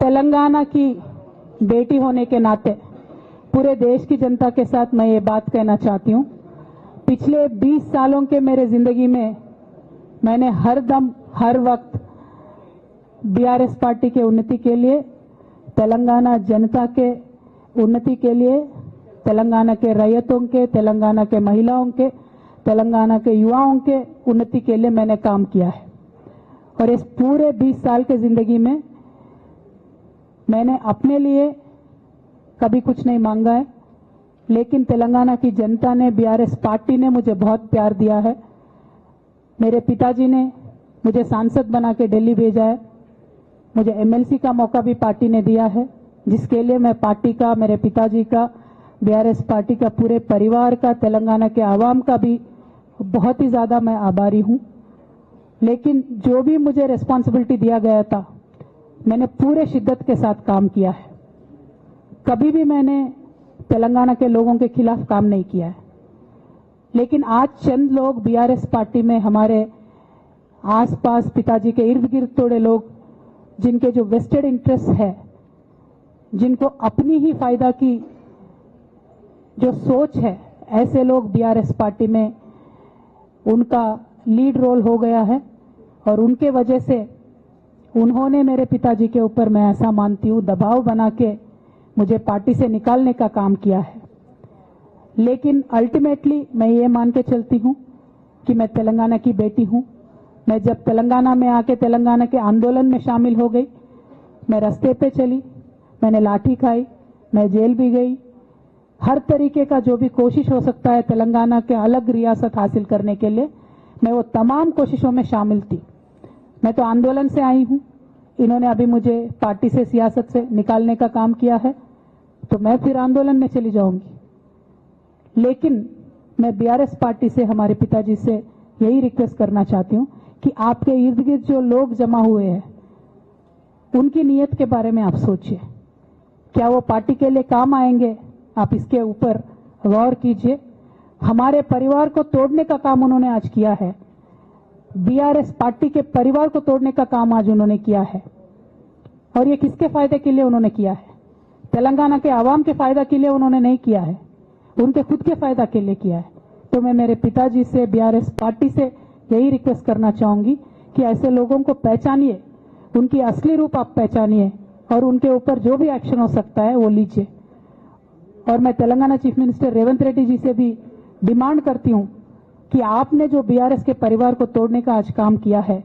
B: तेलंगाना की बेटी होने के नाते पूरे देश की जनता के साथ मैं ये बात कहना चाहती हूँ, पिछले 20 सालों के मेरे जिंदगी में मैंने हर दम हर वक्त बीआरएस पार्टी के उन्नति के लिए, तेलंगाना जनता के उन्नति के लिए, तेलंगाना के रैयतों के, तेलंगाना के महिलाओं के, तेलंगाना के युवाओं के उन्नति के लिए मैंने काम किया है। और इस पूरे 20 साल के जिंदगी में मैंने अपने लिए कभी कुछ नहीं मांगा है, लेकिन तेलंगाना की जनता ने, बीआरएस पार्टी ने मुझे बहुत प्यार दिया है। मेरे पिताजी ने मुझे सांसद बना के दिल्ली भेजा है, मुझे एमएलसी का मौका भी पार्टी ने दिया है, जिसके लिए मैं पार्टी का, मेरे पिताजी का, बीआरएस पार्टी का, पूरे परिवार का, तेलंगाना के आवाम का भी बहुत ही ज्यादा मैं आभारी हूं। लेकिन जो भी मुझे रिस्पॉन्सिबिलिटी दिया गया था, मैंने पूरे शिद्दत के साथ काम किया है। कभी भी मैंने तेलंगाना के लोगों के खिलाफ काम नहीं किया है। लेकिन आज चंद लोग बीआरएस पार्टी में, हमारे आसपास पिताजी के इर्द गिर्द थोड़े लोग, जिनके जो वेस्टेड इंटरेस्ट है, जिनको अपनी ही फायदा की जो सोच है, ऐसे लोग बीआरएस पार्टी में उनका लीड रोल हो गया है। और उनके वजह से उन्होंने मेरे पिताजी के ऊपर, मैं ऐसा मानती हूं, दबाव बना के मुझे पार्टी से निकालने का काम किया है। लेकिन अल्टीमेटली मैं ये मान के चलती हूं कि मैं तेलंगाना की बेटी हूं। मैं जब तेलंगाना में आके तेलंगाना के आंदोलन में शामिल हो गई, मैं रास्ते पे चली, मैंने लाठी खाई, मैं जेल भी गई। हर तरीके का जो भी कोशिश हो सकता है तेलंगाना के अलग रियासत हासिल करने के लिए, मैं वो तमाम कोशिशों में शामिल थी। मैं तो आंदोलन से आई हूं, इन्होंने अभी मुझे पार्टी से, सियासत से निकालने का काम किया है, तो मैं फिर आंदोलन में चली जाऊंगी। लेकिन मैं बीआरएस पार्टी से, हमारे पिताजी से यही रिक्वेस्ट करना चाहती हूं कि आपके इर्द गिर्द जो लोग जमा हुए हैं, उनकी नीयत के बारे में आप सोचिए। क्या वो पार्टी के लिए काम आएंगे? आप इसके ऊपर गौर कीजिए। हमारे परिवार को तोड़ने का काम उन्होंने आज किया है, बीआरएस पार्टी के परिवार को तोड़ने का काम आज उन्होंने किया है। और ये किसके फायदे के लिए उन्होंने किया है? तेलंगाना के आवाम के फायदा के लिए उन्होंने नहीं किया है, उनके खुद के फायदा के लिए किया है। तो मैं मेरे पिताजी से, बीआरएस पार्टी से यही रिक्वेस्ट करना चाहूंगी कि ऐसे लोगों को पहचानिए, उनकी असली रूप आप पहचानिए, और उनके ऊपर जो भी एक्शन हो सकता है वो लीजिए। और मैं तेलंगाना चीफ मिनिस्टर रेवंत रेड्डी जी से भी डिमांड करती हूं कि आपने जो बीआरएस के परिवार को तोड़ने का आज काम किया है,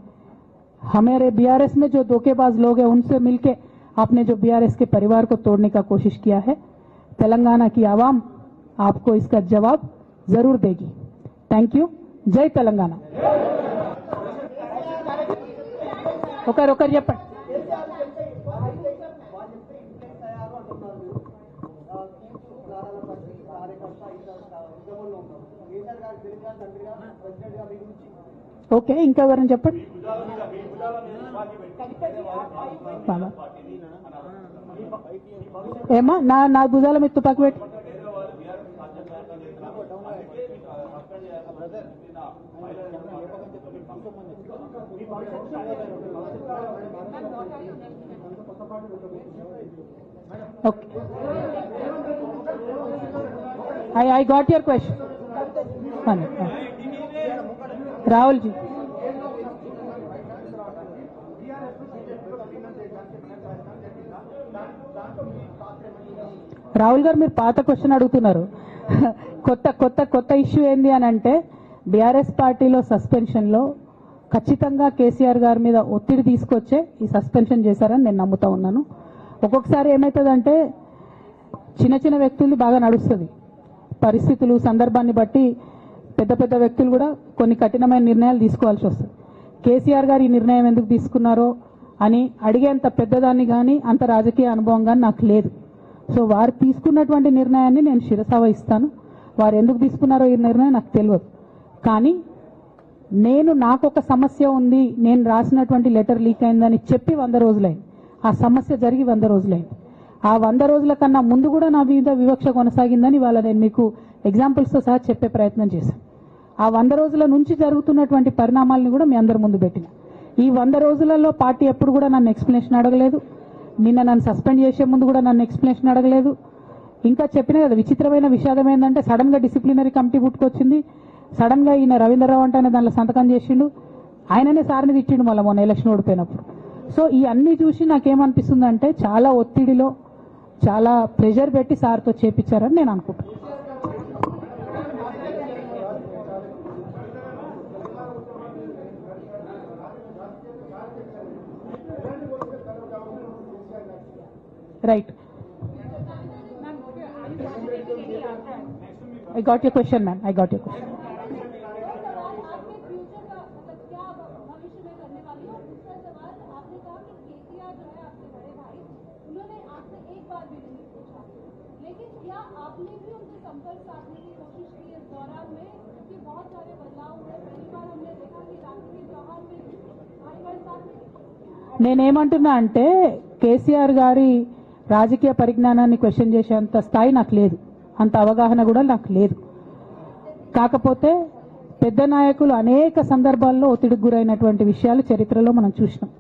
B: हमारे बीआरएस में जो धोखेबाज लोग हैं उनसे मिलके आपने जो बीआरएस के परिवार को तोड़ने का कोशिश किया है, तेलंगाना की आवाम आपको इसका जवाब जरूर देगी। Thank you. జై తెలంగాణ. ఒకరొకరు చెప్పండి. ఓకే, ఇంకెవరని చెప్పండి. ఏమా నా భుజాల మీద తుపాకి పెట్టి okay. I got your question. Rahul ji, Rahul గారు మీరు పాత క్వశ్చన్ అడుగుతున్నారు. కొత్త ఇష్యూ ఏంది అని అంటే బీఆర్ఎస్ పార్టీలో సస్పెన్షన్ లో ఖచ్చితంగా కేసీఆర్ గారి మీద ఒత్తిడి తీసుకొచ్చే ఈ సస్పెన్షన్ చేశారని నేను నమ్ముతా ఉన్నాను. ఒక్కొక్కసారి ఏమవుతుందంటే చిన్న చిన్న వ్యక్తులు బాగా నడుస్తుంది, పరిస్థితులు సందర్భాన్ని బట్టి పెద్ద వ్యక్తులు కూడా కొన్ని కఠినమైన నిర్ణయాలు తీసుకోవాల్సి వస్తుంది. కేసీఆర్ గారు ఈ నిర్ణయం ఎందుకు తీసుకున్నారో అని అడిగేంత పెద్దదాన్ని కానీ అంత రాజకీయ అనుభవం కానీ నాకు లేదు. సో వారు తీసుకున్నటువంటి నిర్ణయాన్ని నేను శిరసా వహిస్తాను. వారు ఎందుకు తీసుకున్నారో ఈ నిర్ణయం నాకు తెలియదు. కానీ నాకు ఒక సమస్య ఉంది, నేను రాసినటువంటి లెటర్ లీక్ అయిందని చెప్పి 100 రోజులైంది. ఆ సమస్య జరిగి 100 రోజులైంది. ఆ 100 రోజుల కన్నా ముందు కూడా నా మీద వివక్ష కొనసాగిందని ఇవాళ నేను మీకు ఎగ్జాంపుల్స్తో సహా చెప్పే ప్రయత్నం చేశాను. ఆ 100 రోజుల నుంచి జరుగుతున్నటువంటి పరిణామాలను కూడా మీ అందరి ముందు పెట్టిన. ఈ 100 రోజులలో పార్టీ ఎప్పుడు కూడా నన్ను ఎక్స్ప్లెనేషన్ అడగలేదు. నిన్న నన్ను సస్పెండ్ చేసే ముందు కూడా నన్ను ఎక్స్ప్లెనేషన్ అడగలేదు. ఇంకా చెప్పిన కదా, విచిత్రమైన విషాదం ఏంటంటే సడన్ గా డిసిప్లినరీ కమిటీ పుట్టుకొచ్చింది. సడన్ గా ఈయన రవీంద్రరావు అంటే దాంట్లో సంతకం చేసిండు. ఆయననే సార్ని తిట్టిండు మళ్ళీ మొన్న ఎలక్షన్ ఓడిపోయినప్పుడు. సో ఈ అన్ని చూసి నాకేమనిపిస్తుంది అంటే చాలా ఒత్తిడిలో చాలా ప్రెషర్ పెట్టి సార్తో చేపించారని నేను అనుకుంటున్నాను. Right, I got your question, ma'am. I got your question. నేనేమంటున్నా అంటే కేసీఆర్ గారి రాజకీయ పరిజ్ఞానాన్ని క్వశ్చన్ చేసేంత స్థాయి నాకు లేదు, అంత అవగాహన కూడా నాకు లేదు. కాకపోతే పెద్ద నాయకులు అనేక సందర్భాల్లో ఒత్తిడికి గురైనటువంటి విషయాలు చరిత్రలో మనం చూసినాం.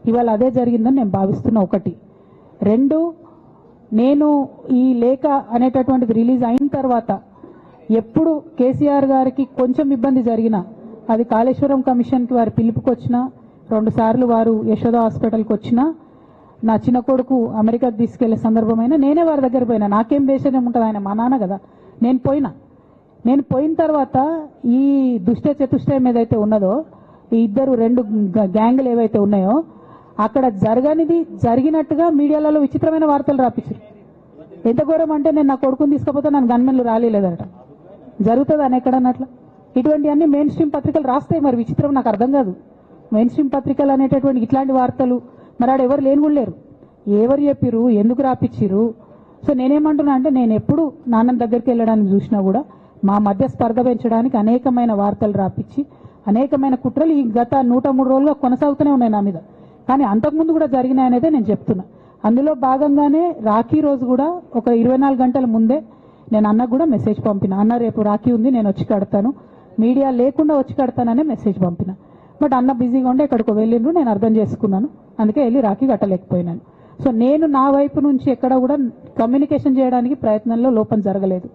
B: ఇవాళ అదే జరిగిందని నేను భావిస్తున్నా. 1. 2, నేను ఈ లేఖ అనేటటువంటిది రిలీజ్ అయిన తర్వాత ఎప్పుడు కేసీఆర్ గారికి కొంచెం ఇబ్బంది జరిగినా, అది కాళేశ్వరం కమిషన్కి వారు పిలుపుకొచ్చినా, 2 సార్లు వారు యశోద హాస్పిటల్కి వచ్చినా, నా చిన్న కొడుకు అమెరికాకు తీసుకెళ్లే సందర్భమైనా నేనే వారి దగ్గర పోయినా. నాకేం వేషం ఉంటుంది, ఆయన మా నాన్న కదా. నేను పోయిన తర్వాత ఈ దుష్ట చతుష్టయం ఏదైతే ఉన్నదో, ఈ 2 గ్యాంగులు ఏవైతే ఉన్నాయో అక్కడ జరగనిది జరిగినట్టుగా మీడియాలలో విచిత్రమైన వార్తలు రాపించారు. ఎంత ఘోరం అంటే నేను నా కొడుకుని తీసుకపోతే నన్ను గన్మెన్లు రాలేదట. జరుగుతుంది అని ఎక్కడన్నట్ల ఇటువంటివన్నీ మెయిన్ స్ట్రీమ్ పత్రికలు రాస్తాయి. మరి విచిత్రం నాకు అర్థం కాదు. మెయిన్ స్ట్రీమ్ పత్రికలు అనేటటువంటి ఇట్లాంటి వార్తలు మరి ఆడ ఎవరు లేని కూడా లేరు. ఎవరు చెప్పిరు, ఎందుకు రాపిచ్చిరు? సో నేనేమంటున్నా అంటే నేను ఎప్పుడు నాన్న దగ్గరికి వెళ్ళడానికి చూసినా కూడా మా మధ్య స్పర్ధ పెంచడానికి అనేకమైన వార్తలు రాపిచ్చి అనేకమైన కుట్రలు ఈ గత 103 రోజులుగా కొనసాగుతూనే ఉన్నాయి నా మీద. కానీ అంతకుముందు కూడా జరిగినాయనేదే నేను చెప్తున్నా. అందులో భాగంగానే రాఖీ రోజు కూడా ఒక 24 గంటల ముందే నేను అన్నకు కూడా మెసేజ్ పంపిన. అన్న రేపు రాఖీ ఉంది, నేను వచ్చి కడతాను, మీడియా లేకుండా వచ్చి కడతాననే మెసేజ్ పంపిన. బట్ అన్న బిజీగా ఉండే ఎక్కడికో వెళ్ళిండ్రు, నేను అర్థం చేసుకున్నాను, అందుకే వెళ్ళి రాఖీ కట్టలేకపోయినాను. సో నేను నా వైపు నుంచి ఎక్కడ కూడా కమ్యూనికేషన్ చేయడానికి ప్రయత్నంలో లోపం జరగలేదు.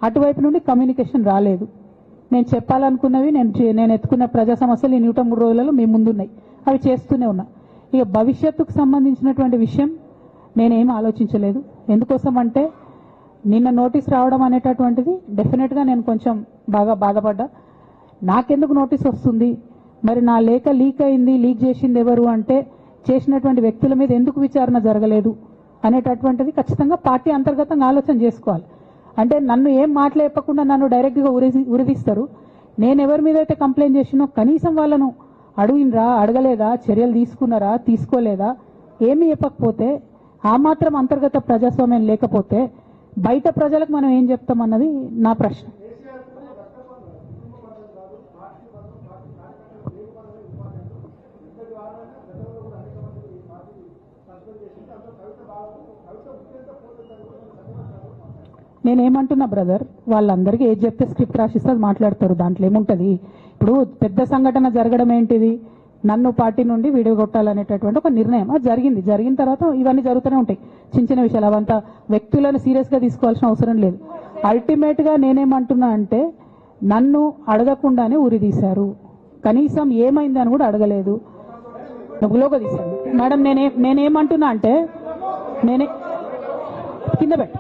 B: అటువైపు నుండి కమ్యూనికేషన్ రాలేదు. నేను చెప్పాలనుకున్నవి నేను ఎత్తుకున్న ప్రజా సమస్యలు ఈ 103 రోజులలో మీ ముందున్నాయి, అవి చేస్తూనే ఉన్నా. ఇక భవిష్యత్తుకు సంబంధించినటువంటి విషయం నేనేం ఆలోచించలేదు. ఎందుకోసం అంటే నిన్న నోటీస్ రావడం అనేటటువంటిది డెఫినెట్గా నేను కొంచెం బాగా బాధపడ్డా. నాకెందుకు నోటీస్ వస్తుంది, మరి నా లేఖ లీక్ అయింది, లీక్ చేసింది ఎవరు అంటే చేసినటువంటి వ్యక్తుల మీద ఎందుకు విచారణ జరగలేదు అనేటటువంటిది ఖచ్చితంగా పార్టీ అంతర్గతంగా ఆలోచన చేసుకోవాలి. అంటే నన్ను ఏం మాట్లాడకుండా నన్ను డైరెక్ట్గా ఉరిదీస్తారు. నేను ఎవరి మీద అయితే కంప్లైంట్ చేసినో కనీసం వాళ్ళను అడిగినరా, అడగలేదా, చర్యలు తీసుకున్నారా, తీసుకోలేదా, ఏమీ చెప్పకపోతే, ఆ మాత్రం అంతర్గత ప్రజాస్వామ్యం లేకపోతే బయట ప్రజలకు మనం ఏం చెప్తామన్నది నా ప్రశ్న. నేనేమంటున్నా బ్రదర్, వాళ్ళందరికీ ఏది చెప్తే స్క్రిప్ట్ రాసిస్తే అది మాట్లాడతారు, దాంట్లో ఏముంటుంది. ఇప్పుడు పెద్ద సంఘటన జరగడం ఏంటిది, నన్ను పార్టీ నుండి విడగొట్టాలనేటటువంటి ఒక నిర్ణయం అది జరిగింది. జరిగిన తర్వాత ఇవన్నీ జరుగుతూనే ఉంటాయి, చిన్న చిన్న విషయాలు. అవంతా వ్యక్తులను సీరియస్ గా తీసుకోవాల్సిన అవసరం లేదు. అల్టిమేట్ గా నేనేమంటున్నా అంటే, నన్ను అడగకుండానే ఉరి తీశారు, కనీసం ఏమైంది అని కూడా అడగలేదు, నువ్వులోకి తీశాను. మేడం నేనేమంటున్నా అంటే, కింద పెట్ట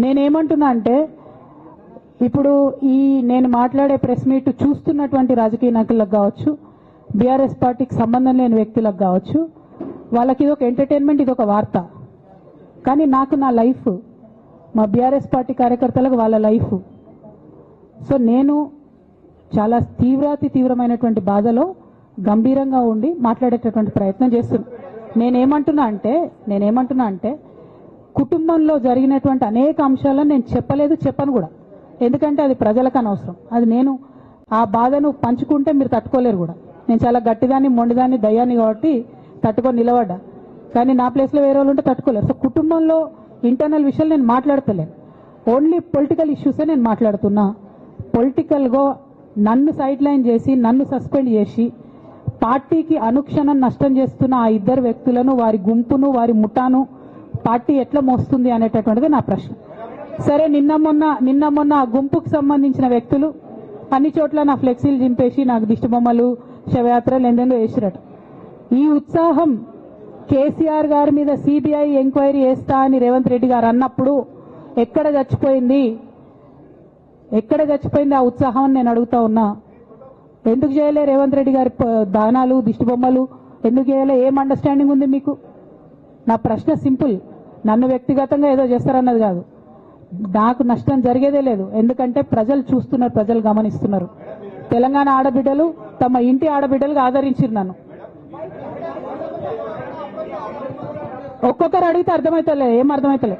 B: నేనేమంటున్నా అంటే, ఇప్పుడు ఈ నేను మాట్లాడే ప్రెస్ మీట్ చూస్తున్నటువంటి రాజకీయ నాయకులకు కావచ్చు, బీఆర్ఎస్ పార్టీకి సంబంధం లేని వ్యక్తులకు కావచ్చు, వాళ్ళకి ఇది ఒక ఎంటర్టైన్మెంట్, ఇది ఒక వార్త. కానీ నాకు నా లైఫ్, మా బీఆర్ఎస్ పార్టీ కార్యకర్తలకు వాళ్ళ లైఫ్. సో నేను చాలా తీవ్రమైనటువంటి బాధలో గంభీరంగా ఉండి మాట్లాడేటటువంటి ప్రయత్నం చేస్తున్నాను. నేనేమంటున్నా అంటే కుటుంబంలో జరిగినటువంటి అనేక అంశాలను నేను చెప్పను కూడా, ఎందుకంటే అది ప్రజలకు అనవసరం. అది నేను ఆ బాధను పంచుకుంటే మీరు తట్టుకోలేరు కూడా. నేను చాలా గట్టిదాన్ని, మొండిదాన్ని, దయ్యాన్ని కాబట్టి తట్టుకొని నిలబడ్డా. కానీ నా ప్లేస్లో వేరే వాళ్ళు ఉంటే తట్టుకోలేరు. సో కుటుంబంలో ఇంటర్నల్ విషయాలు నేను మాట్లాడతలేను, ఓన్లీ పొలిటికల్ ఇష్యూసే నేను మాట్లాడుతున్నా. పొలిటికల్గా నన్ను సైడ్ లైన్ చేసి, నన్ను సస్పెండ్ చేసి, పార్టీకి అనుక్షణం నష్టం చేస్తున్న ఆ ఇద్దరు వ్యక్తులను, వారి గుంపును, వారి ముఠాను పార్టీ ఎట్లా మోస్తుంది అనేటటువంటిది నా ప్రశ్న. సరే, నిన్న మొన్న ఆ గుంపుకు సంబంధించిన వ్యక్తులు అన్ని చోట్ల నా ఫ్లెక్సీలు చింపేసి నాకు దిష్టి బొమ్మలు, శవయాత్రలు ఎందెందో వేసిరట. ఈ ఉత్సాహం కేసీఆర్ గారి మీద సిబిఐ ఎంక్వైరీ చేస్తా అని రేవంత్ రెడ్డి గారు అన్నప్పుడు ఎక్కడ చచ్చిపోయింది ఆ ఉత్సాహం నేను అడుగుతా ఉన్నా. ఎందుకు చేయలే రేవంత్ రెడ్డి గారి దానాలు, దిష్టి బొమ్మలు ఎందుకు చేయలే? ఏం అండర్స్టాండింగ్ ఉంది మీకు? నా ప్రశ్న సింపుల్. నన్ను వ్యక్తిగతంగా ఏదో చేస్తారన్నది కాదు, నాకు నష్టం జరిగేదే లేదు. ఎందుకంటే ప్రజలు చూస్తున్నారు, ప్రజలు గమనిస్తున్నారు. తెలంగాణ ఆడబిడ్డలు తమ ఇంటి ఆడబిడ్డలుగా ఆదరించారు నన్ను. ఒక్కొక్కరు అడిగితే అర్థమవుతలే, ఏం అర్థమవుతలే.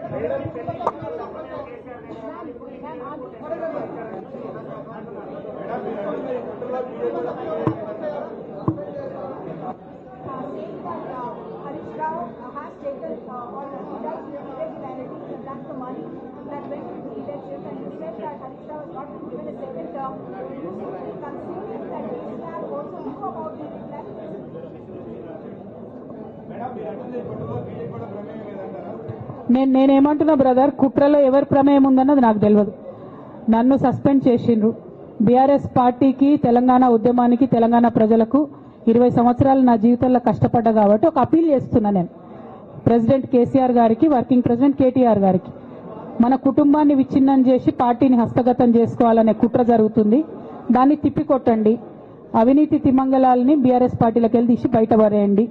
B: నేనేమంటున్నా బ్రదర్, కుట్రలో ఎవరి ప్రమేయం ఉందన్నది నాకు తెలియదు. నన్ను సస్పెండ్ చేసిండ్రు. బీఆర్ఎస్ పార్టీకి, తెలంగాణ ఉద్యమానికి, తెలంగాణ ప్రజలకు 20 సంవత్సరాలు నా జీవితంలో కష్టపడ్డా కాబట్టి ఒక అపీల్ చేస్తున్నా నేను ప్రెసిడెంట్ కేసీఆర్ గారికి, వర్కింగ్ ప్రెసిడెంట్ కేటీఆర్ గారికి. మన కుటుంబాన్ని విచ్ఛిన్నం చేసి పార్టీని హస్తగతం చేసుకోవాలనే కుట్ర జరుగుతుంది, దాన్ని తిప్పికొట్టండి. అవినీతి తిమంగళాలని బీఆర్ఎస్ పార్టీలకు వెళ్ళి తీసి బయట పడేయండి.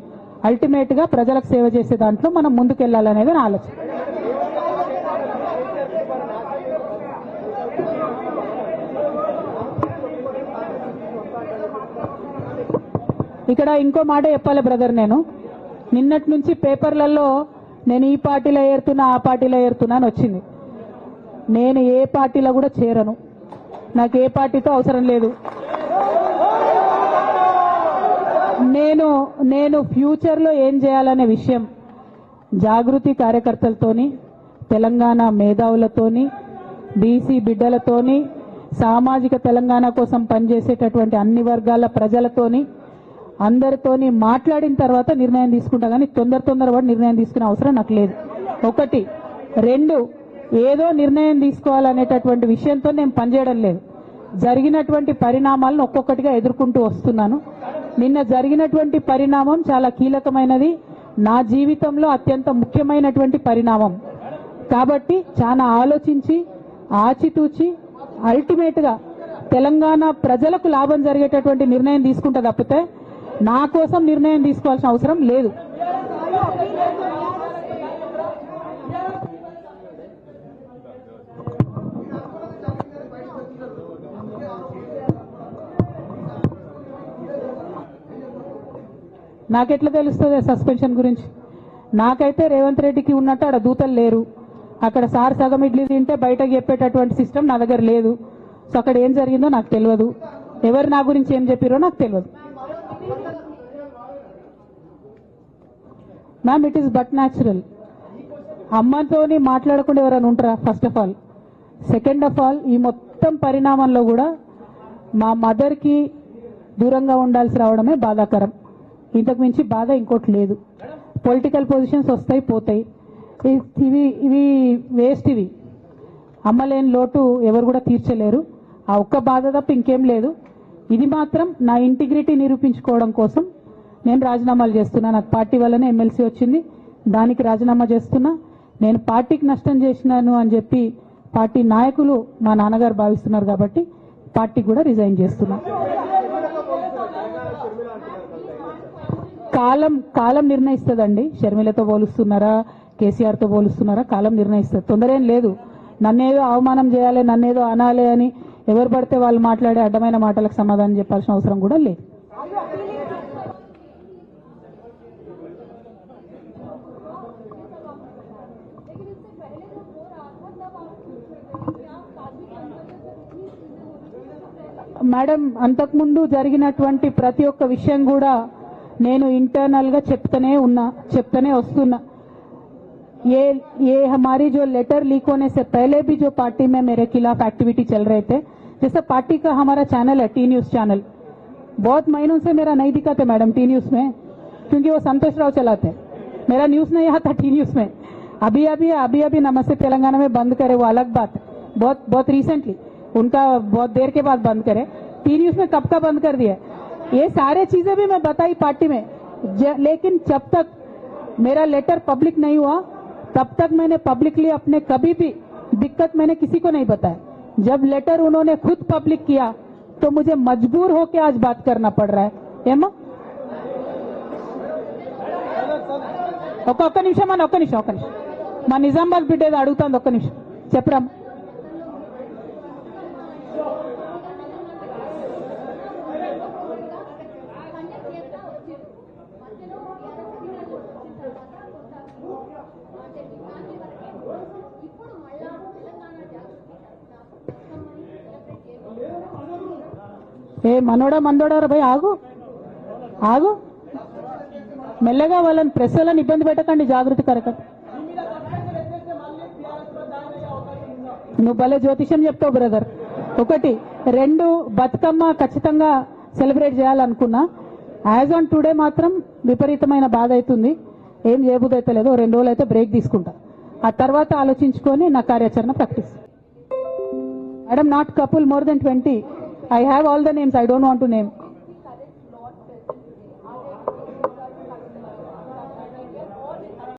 B: అల్టిమేట్ గా ప్రజలకు సేవ చేసే దాంట్లో మనం ముందుకెళ్లాలనేది నా ఆలోచన. ఇక్కడ ఇంకో మాట చెప్పాలి బ్రదర్, నేను నిన్నటి నుంచి పేపర్లలో నేను ఈ పార్టీలో ఏరుతున్నా, ఆ పార్టీలో ఏరుతున్నా అని వచ్చింది. నేను ఏ పార్టీలో కూడా చేరను, నాకు ఏ పార్టీతో అవసరం లేదు. నేను ఫ్యూచర్ లో ఏం చేయాలనే విషయం జాగృతి కార్యకర్తలతోని, తెలంగాణ మేధావులతోని, బీసీ బిడ్డలతోని, సామాజిక తెలంగాణ కోసం పనిచేసేటటువంటి అన్ని వర్గాల ప్రజలతోని, అందరితోని మాట్లాడిన తర్వాత నిర్ణయం తీసుకుంటా. కానీ తొందరపడి నిర్ణయం తీసుకునే అవసరం నాకు లేదు. 1, 2 ఏదో నిర్ణయం తీసుకోవాలనేటటువంటి విషయంతో నేను పనిచేయడం లేదు. జరిగినటువంటి పరిణామాలను ఒక్కొక్కటిగా ఎదుర్కొంటూ వస్తున్నాను. నిన్న జరిగినటువంటి పరిణామం చాలా కీలకమైనది, నా జీవితంలో అత్యంత ముఖ్యమైనటువంటి పరిణామం. కాబట్టి చాలా ఆలోచించి, ఆచితూచి, అల్టిమేట్ గా తెలంగాణ ప్రజలకు లాభం జరిగేటటువంటి నిర్ణయం తీసుకుంటా తప్పితే నా కోసం నిర్ణయం తీసుకోవాల్సిన అవసరం లేదు. నాకెట్లా తెలుస్తుంది సస్పెన్షన్ గురించి? నాకైతే రేవంత్ రెడ్డికి ఉన్నట్టు ఆడ దూతలు లేరు. అక్కడ సార్ సగం ఇడ్లీ తింటే బయటకు చెప్పేటటువంటి సిస్టమ్ నా దగ్గర లేదు. సో అక్కడ ఏం జరిగిందో నాకు తెలియదు, ఎవరు నా గురించి ఏం చెప్పారో నాకు తెలియదు. Ma'am, it is but natural. అమ్మతోని మాట్లాడకుండా ఎవరైనా ఉంటారా? First of all. Second of all, ఈ మొత్తం పరిణామంలో కూడా మా మదర్కి దూరంగా ఉండాల్సి రావడమే బాధాకరం. ఇంతకు మించి బాధ ఇంకోటి లేదు. పొలిటికల్ పొజిషన్స్ వస్తాయి పోతాయి, ఇవి వేస్ట్. ఇవి అమ్మలేని లోటు ఎవరు కూడా తీర్చలేరు. ఆ ఒక్క బాధ తప్ప ఇంకేం లేదు. ఇది మాత్రం నా ఇంటిగ్రిటీ నిరూపించుకోవడం కోసం నేను రాజీనామాలు చేస్తున్నా. నాకు పార్టీ వల్లనే ఎమ్మెల్సీ వచ్చింది, దానికి రాజీనామా చేస్తున్నా. నేను పార్టీకి నష్టం చేసినాను అని చెప్పి పార్టీ నాయకులు మా నాన్నగారు భావిస్తున్నారు కాబట్టి పార్టీకి కూడా రిజైన్ చేస్తున్నా. కాలం నిర్ణయిస్తుందండి. షర్మిలతో పోలుస్తున్నారా, కేసీఆర్తో పోలుస్తున్నారా? కాలం నిర్ణయిస్తుంది, తొందర ఏం లేదు. నన్నేదో అవమానం చేయాలి, నన్నేదో అనాలి అని ఎవరు పడితే వాళ్ళు మాట్లాడే అడ్డమైన మాటలకు సమాధానం చెప్పాల్సిన అవసరం కూడా లేదు. మేడం, అంతకుముందు జరిగినటువంటి ప్రతి ఒక్క విషయం కూడా నేను ఇంటర్నల్ గా చెప్తూనే వస్తున్నా. ये हमारी जो लेटर लीक होने से पहले भी जो पार्टी में मेरे खिलाफ एक्टिविटी चल रहे थे, जैसे पार्टी का हमारा चैनल है टी न्यूज चैनल, बहुत महीनों से मेरा नहीं दिखाते मैडम टी न्यूज में, क्योंकि वो संतोष राव चलाते। मेरा न्यूज नहीं आता टी न्यूज में। अभी नमस्ते तेलंगाना में बंद करे, वो अलग बात। बहुत रिसेंटली उनका बहुत देर के बाद बंद करे। टी न्यूज में कब का बंद कर दिया? ये सारे चीजें भी मैं बताई पार्टी में, लेकिन जब तक मेरा लेटर पब्लिक नहीं हुआ तब तक मैंने पब्लिकली अपने कभी भी दिक्कत मैंने किसी को नहीं बताया। जब लेटर उन्होंने खुद पब्लिक किया तो मुझे मजबूर होकर आज बात करना पड़ रहा है। ఏమో ఒక్క నిమిషం మా నిజామాబాద్ బిడ్డ ఏదో అడుగుతుంది, ఒక్క నిమిషం చెప్పరా. ఏ మనోడా మందోడా భయ్, ఆగు మెల్లగా. వాళ్ళని ప్రెస్ వాళ్ళని ఇబ్బంది పెట్టకండి, జాగృతి కరకండి. నువ్వు భలే జ్యోతిషం చెప్తావు బ్రదర్. 1 2 బతుకమ్మ ఖచ్చితంగా సెలబ్రేట్ చేయాలనుకున్నా. యాజ్ ఆన్ టుడే మాత్రం విపరీతమైన బాధ అవుతుంది. ఏం చేయబుద్ధి అయితే లేదు. 2 రోజులు అయితే బ్రేక్ తీసుకుంటా, ఆ తర్వాత ఆలోచించుకొని నా కార్యాచరణ practice. Madam, not couple, more than 20. I have all the names. I don't want to name.